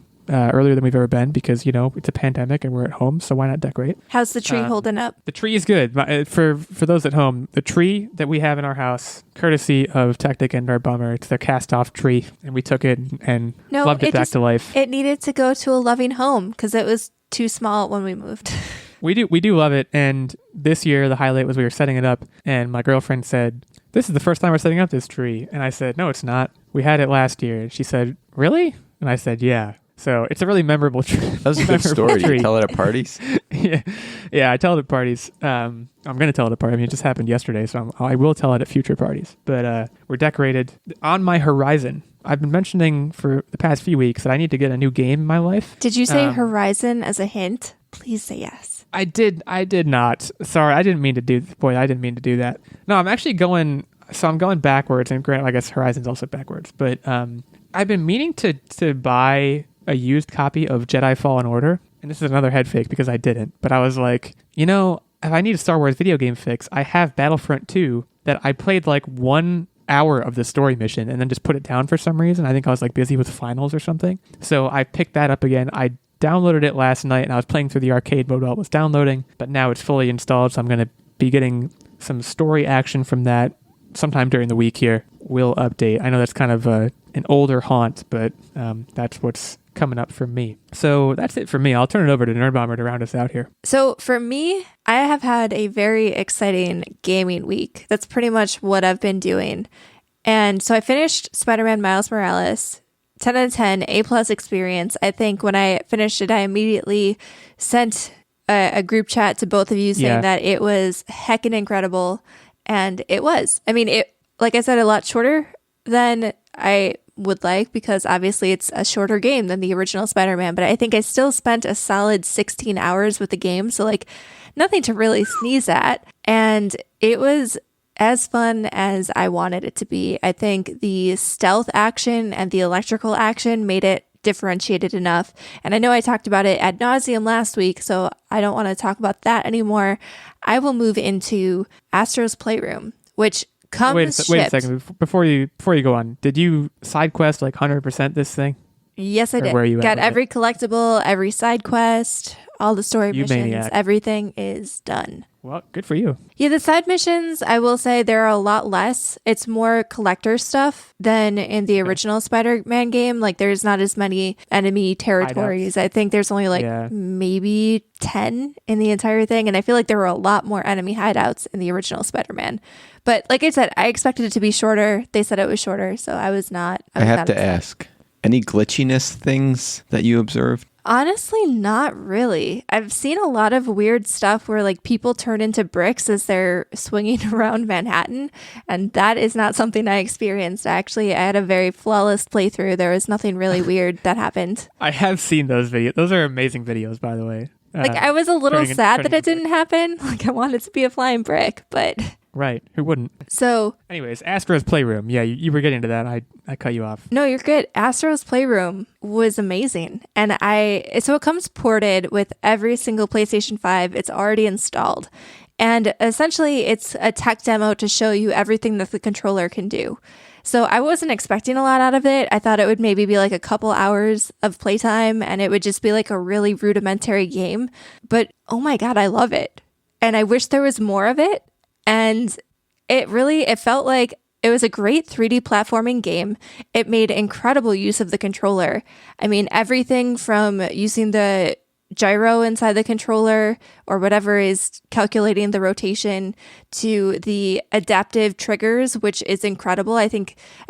than we've ever been because, it's a pandemic and we're at home, so why not decorate? How's the tree holding up? The tree is good. For those at home, the tree that we have in our house, courtesy of Techtic and Nerdbomber, it's their cast-off tree, and we took it and loved it back to life. It needed to go to a loving home because it was too small when we moved. We do love it, and this year the highlight was we were setting it up, and my girlfriend said, "This is the first time we're setting up this tree," and I said, "No, it's not. We had it last year." And she said, "Really?" And I said, "Yeah." So it's a really memorable tree. That was a good story. You tell it at parties? Yeah, I tell it at parties. I'm going to tell it at parties. I mean, it just happened yesterday, so I will tell it at future parties. But we're decorated. On my horizon, I've been mentioning for the past few weeks that I need to get a new game in my life. Did you say horizon as a hint? Please say yes. I did not. Sorry, I didn't mean to do that. No, I'm actually going backwards, and granted, I guess horizon's also backwards. But I've been meaning to buy a used copy of Jedi Fallen Order, and this is another head fake because I didn't, but I was like, if I need a Star Wars video game fix, I have Battlefront II that I played like 1 hour of the story mission and then just put it down for some reason. I think I was like busy with finals or something. So I picked that up again. I downloaded it last night and I was playing through the arcade mode while it was downloading, but now it's fully installed, so I'm going to be getting some story action from that sometime during the week here. We'll update. I know that's kind of an older haunt, but that's what's coming up for me. So that's it for me. I'll turn it over to Nerdbomber to round us out here. So for me, I have had a very exciting gaming week. That's pretty much what I've been doing. And so I finished Spider-Man Miles Morales, 10 out of 10, A+ experience. I think when I finished it, I immediately sent a group chat to both of you saying that it was heckin' incredible. And it was. I mean, it, like I said, a lot shorter than I would like, because obviously it's a shorter game than the original Spider-Man, but I think I still spent a solid 16 hours with the game. So like nothing to really sneeze at. And it was as fun as I wanted it to be. I think the stealth action and the electrical action made it differentiated enough. And I know I talked about it ad nauseum last week, so I don't want to talk about that anymore. I will move into Astro's Playroom, which comes Wait a second. Before you go on, did you side quest like 100% this thing? Yes, I did. Where are you got every collectible, every side quest, all the story missions. Maniac. Everything is done. Well, good for you. Yeah, the side missions, I will say there are a lot less. It's more collector stuff than in the original Spider-Man game. Like, there's not as many enemy territories. Hideouts. I think there's only like maybe 10 in the entire thing. And I feel like there were a lot more enemy hideouts in the original Spider-Man. But like I said, I expected it to be shorter. They said it was shorter, so I was not. I have to ask, any glitchiness things that you observed? Honestly, not really. I've seen a lot of weird stuff where like people turn into bricks as they're swinging around Manhattan, and that is not something I experienced. Actually, I had a very flawless playthrough. There was nothing really weird that happened. I have seen those videos. Those are amazing videos, by the way. Like, I was a little sad that it didn't happen. Like, I wanted to be a flying brick, but... Right. Who wouldn't? So... Anyways, Astro's Playroom. Yeah, you were getting to that. I cut you off. No, you're good. Astro's Playroom was amazing. And so it comes ported with every single PlayStation 5. It's already installed. And essentially, it's a tech demo to show you everything that the controller can do. So I wasn't expecting a lot out of it. I thought it would maybe be like a couple hours of playtime and it would just be like a really rudimentary game. But oh my God, I love it. And I wish there was more of it. And it felt like it was a great 3D platforming game. It made incredible use of the controller. I mean, everything from using the gyro inside the controller or whatever is calculating the rotation to the adaptive triggers, which is incredible. I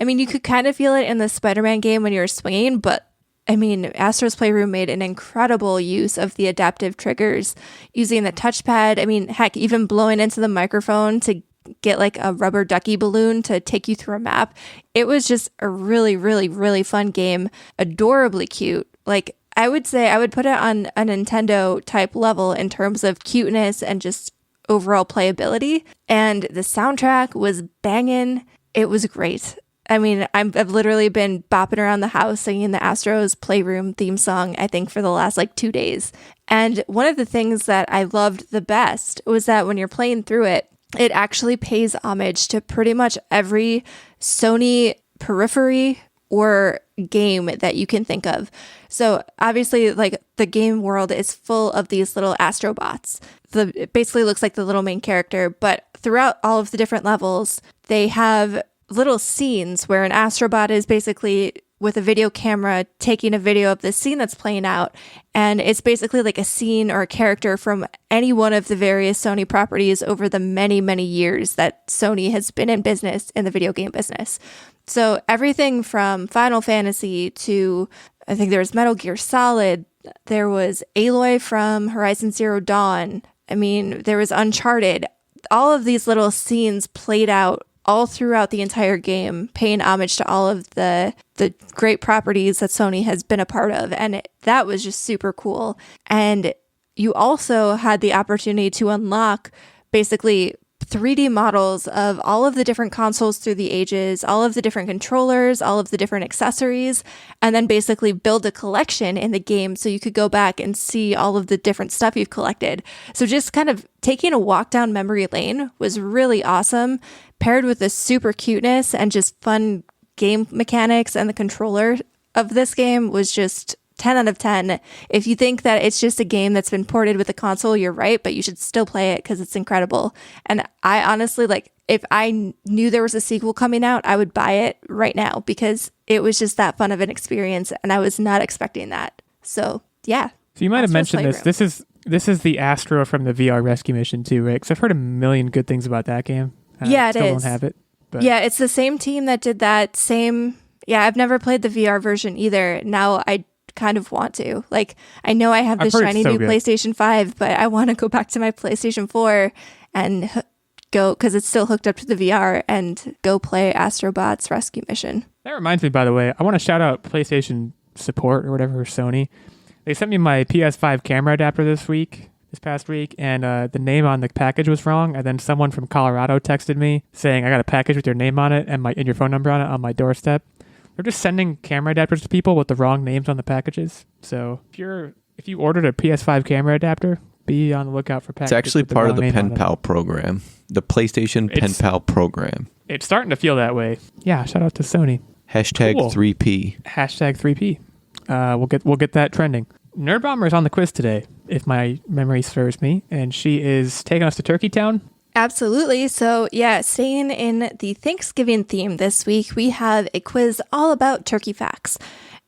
mean, you could kind of feel it in the Spider-Man game when you're swinging, but I mean, Astro's Playroom made an incredible use of the adaptive triggers using the touchpad. I mean, heck, even blowing into the microphone to get like a rubber ducky balloon to take you through a map. It was just a really, really, really fun game. Adorably cute. Like, I would say I would put it on a Nintendo type level in terms of cuteness and just overall playability. And the soundtrack was banging. It was great. I mean, I've literally been bopping around the house singing the Astro's Playroom theme song, I think, for the last like 2 days. And one of the things that I loved the best was that when you're playing through it, it actually pays homage to pretty much every Sony periphery or game that you can think of. So obviously, like, the game world is full of these little astrobots. It basically looks like the little main character, but throughout all of the different levels, they have little scenes where an astrobot is basically with a video camera taking a video of the scene that's playing out. And it's basically like a scene or a character from any one of the various Sony properties over the many, many years that Sony has been in business, in the video game business. So everything from Final Fantasy to, I think there was Metal Gear Solid, there was Aloy from Horizon Zero Dawn. I mean, there was Uncharted. All of these little scenes played out all throughout the entire game, paying homage to all of the great properties that Sony has been a part of. And that was just super cool. And you also had the opportunity to unlock basically 3D models of all of the different consoles through the ages, all of the different controllers, all of the different accessories, and then basically build a collection in the game so you could go back and see all of the different stuff you've collected. So just kind of taking a walk down memory lane was really awesome, paired with the super cuteness and just fun game mechanics, and the controller of this game was just 10 out of 10. If you think that it's just a game that's been ported with a console, you're right, but you should still play it because it's incredible. And I honestly, like, if I knew there was a sequel coming out, I would buy it right now because it was just that fun of an experience, and I was not expecting that. So, yeah. So you might have mentioned this. This is the Astro from the VR Rescue Mission too, right? Because I've heard a million good things about that game. Yeah, it still is. Don't have it. But. Yeah, it's the same team that did that same... Yeah, I've never played the VR version either. Now, I kind of want to. Like, I know I have this shiny new PlayStation 5, but I want to go back to my PlayStation 4 and go, because it's still hooked up to the VR, and go play Astrobot's Rescue Mission. That reminds me, by the way, I want to shout out PlayStation support or whatever, Sony. They sent me my PS5 camera adapter this past week, and the name on the package was wrong. And then someone from Colorado texted me saying, I got a package with your name on it and your phone number on it on my doorstep. They're just sending camera adapters to people with the wrong names on the packages. So if you ordered a PS5 camera adapter, be on the lookout for packages. It's actually part of the Pen Pal program, the PlayStation Pen Pal program. It's starting to feel that way. Yeah, shout out to Sony. Hashtag cool. 3P. Hashtag 3P. We'll get that trending. Nerdbomber is on the quiz today, if my memory serves me, and she is taking us to Turkey Town. Absolutely. So yeah, staying in the Thanksgiving theme this week, we have a quiz all about turkey facts.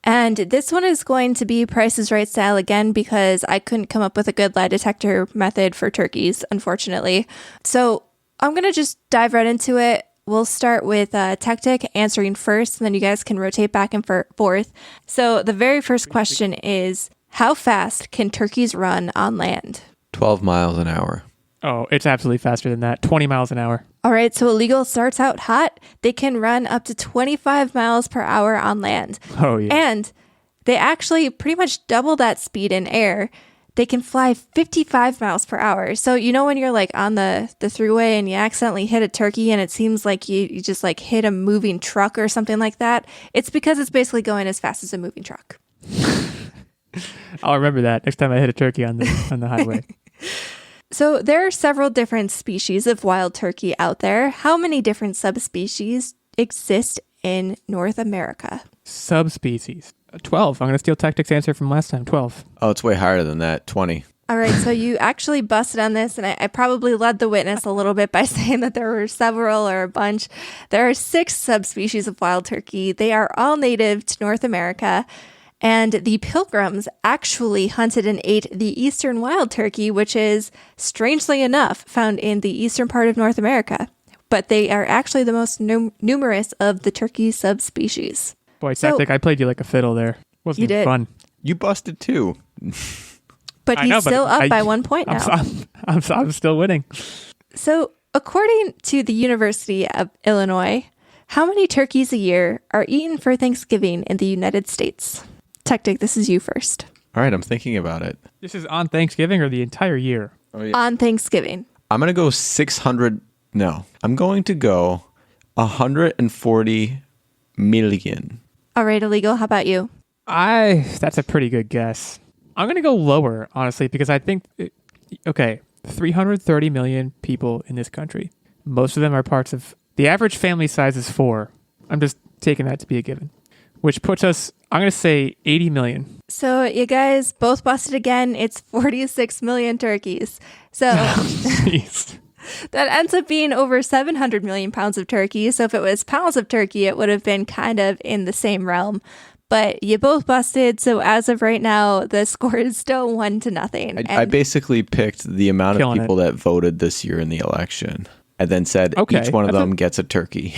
And this one is going to be Price is Right style again, because I couldn't come up with a good lie detector method for turkeys, unfortunately. So I'm going to just dive right into it. We'll start with Techtic answering first, and then you guys can rotate back and forth. So the very first question is, how fast can turkeys run on land? 12 miles an hour. Oh, it's absolutely faster than that. 20 miles an hour. All right, so Illeagle starts out hot. They can run up to 25 miles per hour on land. Oh, yeah. And they actually pretty much double that speed in air. They can fly 55 miles per hour. So, you know, when you're like on the thruway and you accidentally hit a turkey and it seems like you just like hit a moving truck or something like that, it's because it's basically going as fast as a moving truck. I'll remember that next time I hit a turkey on the highway. So there are several different species of wild turkey out there. How many different subspecies exist in North America? Subspecies. 12. I'm going to steal Techtic's answer from last time. 12. Oh, it's way higher than that. 20. All right, so you actually busted on this, and I probably led the witness a little bit by saying that there were several or a bunch. There are 6 subspecies of wild turkey. They are all native to North America. And the Pilgrims actually hunted and ate the eastern wild turkey, which is, strangely enough, found in the eastern part of North America. But they are actually the most numerous of the turkey subspecies. Boy, Techtic, I played you like a fiddle there. Wasn't you did. Fun. You busted too. But he's still up by 1 point now. I'm still winning. So, according to the University of Illinois, how many turkeys a year are eaten for Thanksgiving in the United States? Techtic, this is you first. All right, I'm thinking about it. This is on Thanksgiving or the entire year? Oh, yeah. On Thanksgiving. I'm going to go 600. No, I'm going to go 140 million. All right, Illeagle, how about you? That's a pretty good guess. I'm going to go lower, honestly, because I think, 330 million people in this country. Most of them are parts of, the average family size is 4. I'm just taking that to be a given, which puts us, I'm going to say 80 million. So you guys both busted again. It's 46 million turkeys. So that ends up being over 700 million pounds of turkey. So if it was pounds of turkey, it would have been kind of in the same realm. But you both busted. So as of right now, the score is still 1-0. I basically picked the amount of people that voted this year in the election and then said each one of them gets a turkey.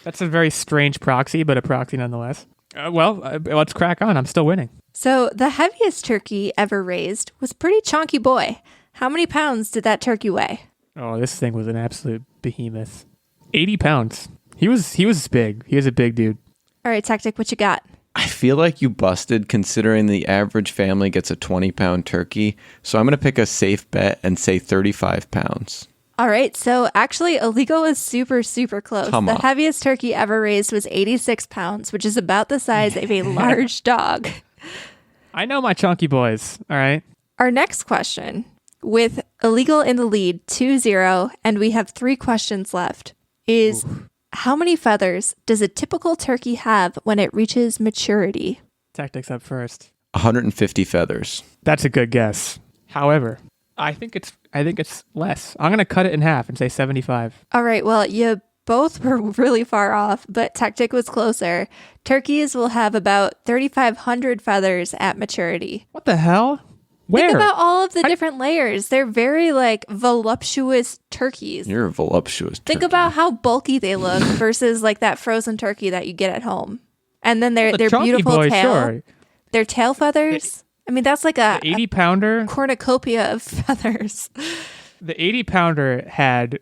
That's a very strange proxy, but a proxy nonetheless. Let's crack on. I'm still winning. So the heaviest turkey ever raised was pretty chunky boy. How many pounds did that turkey weigh? Oh, this thing was an absolute behemoth. 80 pounds. He was big. He was a big dude. All right, Techtic, what you got? I feel like you busted considering the average family gets a 20-pound turkey. So I'm going to pick a safe bet and say 35 pounds. All right, so actually Illeagle is super, super close. The heaviest turkey ever raised was 86 pounds, which is about the size of a large dog. I know my chunky boys, all right? Our next question, with Illeagle in the lead, 2-0, and we have 3 questions left, is how many feathers does a typical turkey have when it reaches maturity? Techtic's up first. 150 feathers. That's a good guess. However, I think it's less. I'm going to cut it in half and say 75. All right. Well, you both were really far off, but Techtic was closer. Turkeys will have about 3,500 feathers at maturity. What the hell? Where? Think about all of the different layers. They're very voluptuous turkeys. You're a voluptuous turkey. Think about how bulky they look versus that frozen turkey that you get at home. And then their beautiful tail. Sure. Their tail feathers. I mean, that's like a 80-pounder cornucopia of feathers. The 80-pounder had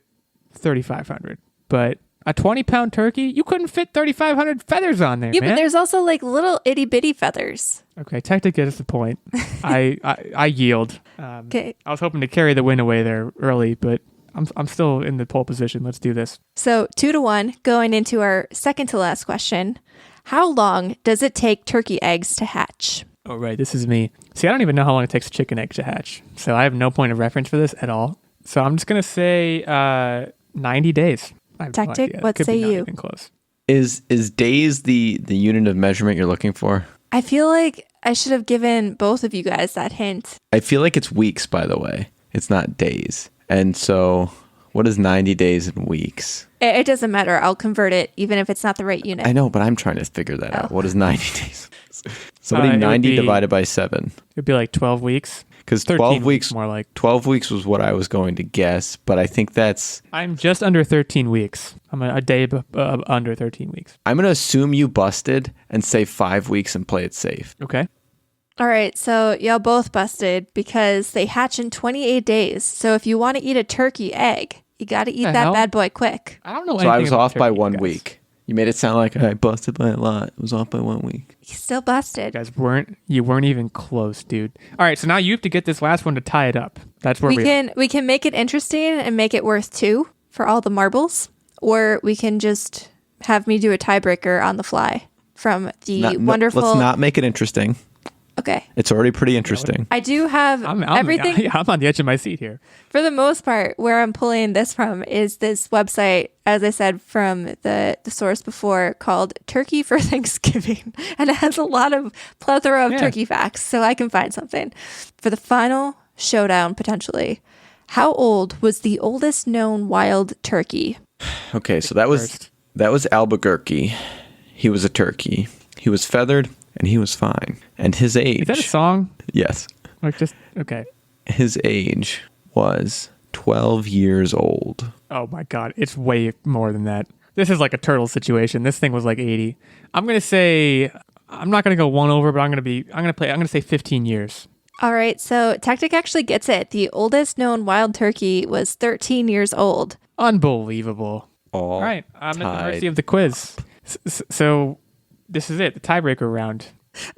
3,500, but a 20-pound turkey, you couldn't fit 3,500 feathers on there, Yeah, man. but there's also like little itty bitty feathers. Okay, Techtic gets the point. I yield. Okay. I was hoping to carry the win away there early, but I'm still in the pole position. Let's do this. So 2-1, going into our second to last question. How long does it take turkey eggs to hatch? Oh, right. This is me. See, I don't even know how long it takes a chicken egg to hatch. So I have no point of reference for this at all. So I'm just going to say 90 days. Tactic, what say you? Even close. Is days the unit of measurement you're looking for? I feel like I should have given both of you guys that hint. I feel like it's weeks, by the way. It's not days. And so what is 90 days in weeks? It doesn't matter. I'll convert it, even if it's not the right unit. I know, but I'm trying to figure that out. What is 90 days? Somebody 90 divided by 7. It'd be like 12 weeks. Because 12 weeks, more like 12 weeks was what I was going to guess, but I think that's... I'm just under 13 weeks. I'm a day under 13 weeks. I'm going to assume you busted and say 5 weeks and play it safe. Okay. All right, so y'all both busted because they hatch in 28 days. So if you want to eat a turkey egg, you got to eat that bad boy quick. I don't know. So I was off by 1 week. You made it sound like I busted by a lot. It was off by 1 week. You still busted. You guys weren't even close, dude. All right, so now you have to get this last one to tie it up. That's where we can make it interesting and make it worth 2 for all the marbles, or we can just have me do a tiebreaker on the fly from the wonderful. Let's not make it interesting. Okay. It's already pretty interesting. I do have everything. I'm on the edge of my seat here. For the most part, where I'm pulling this from is this website, as I said, from the source before, called Turkey for Thanksgiving. And it has a lot of plethora of turkey facts, so I can find something. For the final showdown, potentially, how old was the oldest known wild turkey? Okay, so that was Albuquerque. He was a turkey. He was feathered. And he was fine. And his age... Is that a song? Yes. Okay. His age was 12 years old. Oh my God. It's way more than that. This is like a turtle situation. This thing was like 80. I'm going to say... I'm not going to go one over, but I'm going to say 15 years. All right. So Tactic actually gets it. The oldest known wild turkey was 13 years old. Unbelievable. All right. I'm at the mercy of the quiz. So... This is it, the tiebreaker round.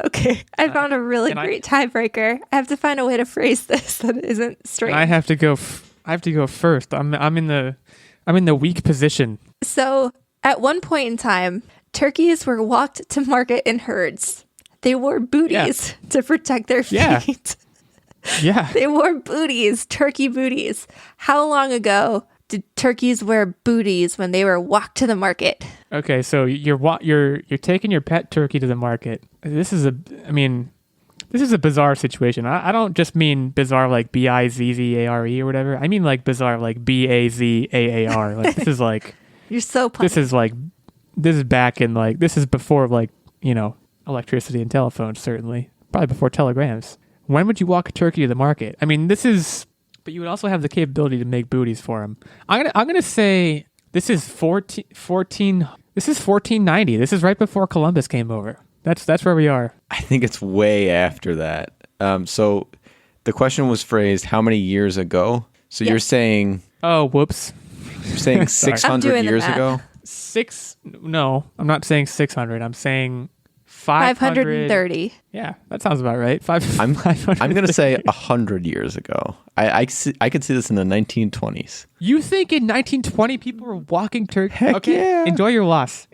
Okay, I found a really great tiebreaker. I have to find a way to phrase this that isn't straight. I have to go first. I'm in the weak position. So, at one point in time, turkeys were walked to market in herds. They wore booties to protect their feet. Yeah. They wore booties, turkey booties. How long ago did turkeys wear booties when they were walked to the market? Okay, so you're taking your pet turkey to the market. This is a bizarre situation. I don't just mean bizarre like Bizzare or whatever. I mean like bizarre like Bazaar. Like this is like you're so pumped. This is back in like this is before like, electricity and telephones, certainly. Probably before telegrams. When would you walk a turkey to the market? I mean, but you would also have the capability to make booties for him. I'm gonna say this is 14. This is 1490. This is right before Columbus came over. That's where we are. I think it's way after that. So the question was phrased, how many years ago? So you're saying... Oh, whoops. You're saying 600 years ago? No, I'm not saying 600. I'm saying 530. Yeah, that sounds about right. I'm going to say 100 years ago. I could see this in the 1920s. You think in 1920 people were walking turkey? Heck okay, yeah. Enjoy your loss.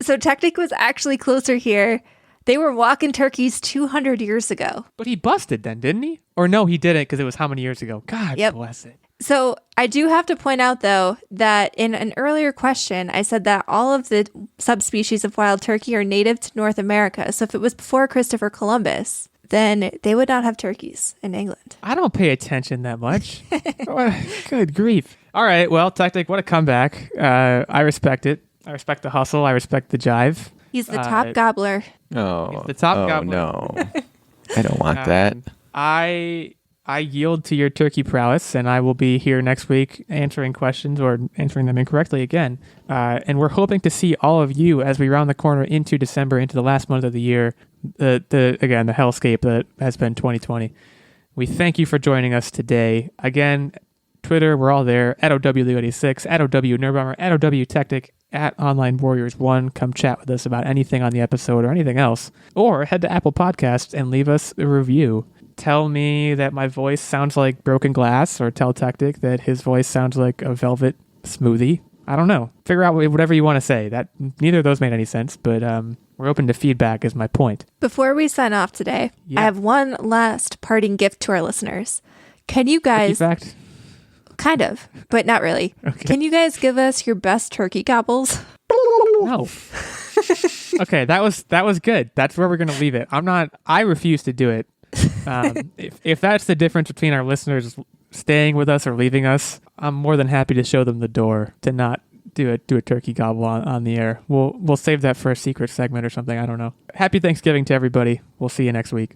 So Techtic was actually closer here. They were walking turkeys 200 years ago. But he busted then, didn't he? Or no, he didn't because it was how many years ago? God bless it. So I do have to point out, though, that in an earlier question, I said that all of the subspecies of wild turkey are native to North America. So if it was before Christopher Columbus, then they would not have turkeys in England. I don't pay attention that much. Good grief. All right. Well, Techtic, what a comeback. I respect it. I respect the hustle. I respect the jive. He's the top gobbler. Oh, he's the top gobbler. No. I don't want that. I I yield to your turkey prowess, and I will be here next week answering questions or answering them incorrectly again. And we're hoping to see all of you as we round the corner into December, into the last month of the year, the hellscape that has been 2020. We thank you for joining us today. Again, Twitter, we're all there, at WW86, at Nerdbomber, at Techtic, at Online Warriors 1. Come chat with us about anything on the episode or anything else. Or head to Apple Podcasts and leave us a review. Tell me that my voice sounds like broken glass, or tell Techtic that his voice sounds like a velvet smoothie. I don't know. Figure out whatever you want to say. That neither of those made any sense, but we're open to feedback is my point. Before we sign off today, I have one last parting gift to our listeners. Can you guys... Kind of, but not really. Okay. Can you guys give us your best turkey gobbles? No. Okay, that was good. That's where we're going to leave it. I refuse to do it. If that's the difference between our listeners staying with us or leaving us, I'm more than happy to show them the door to not do a turkey gobble on the air. We'll save that for a secret segment or something. I don't know. Happy Thanksgiving to everybody. We'll see you next week.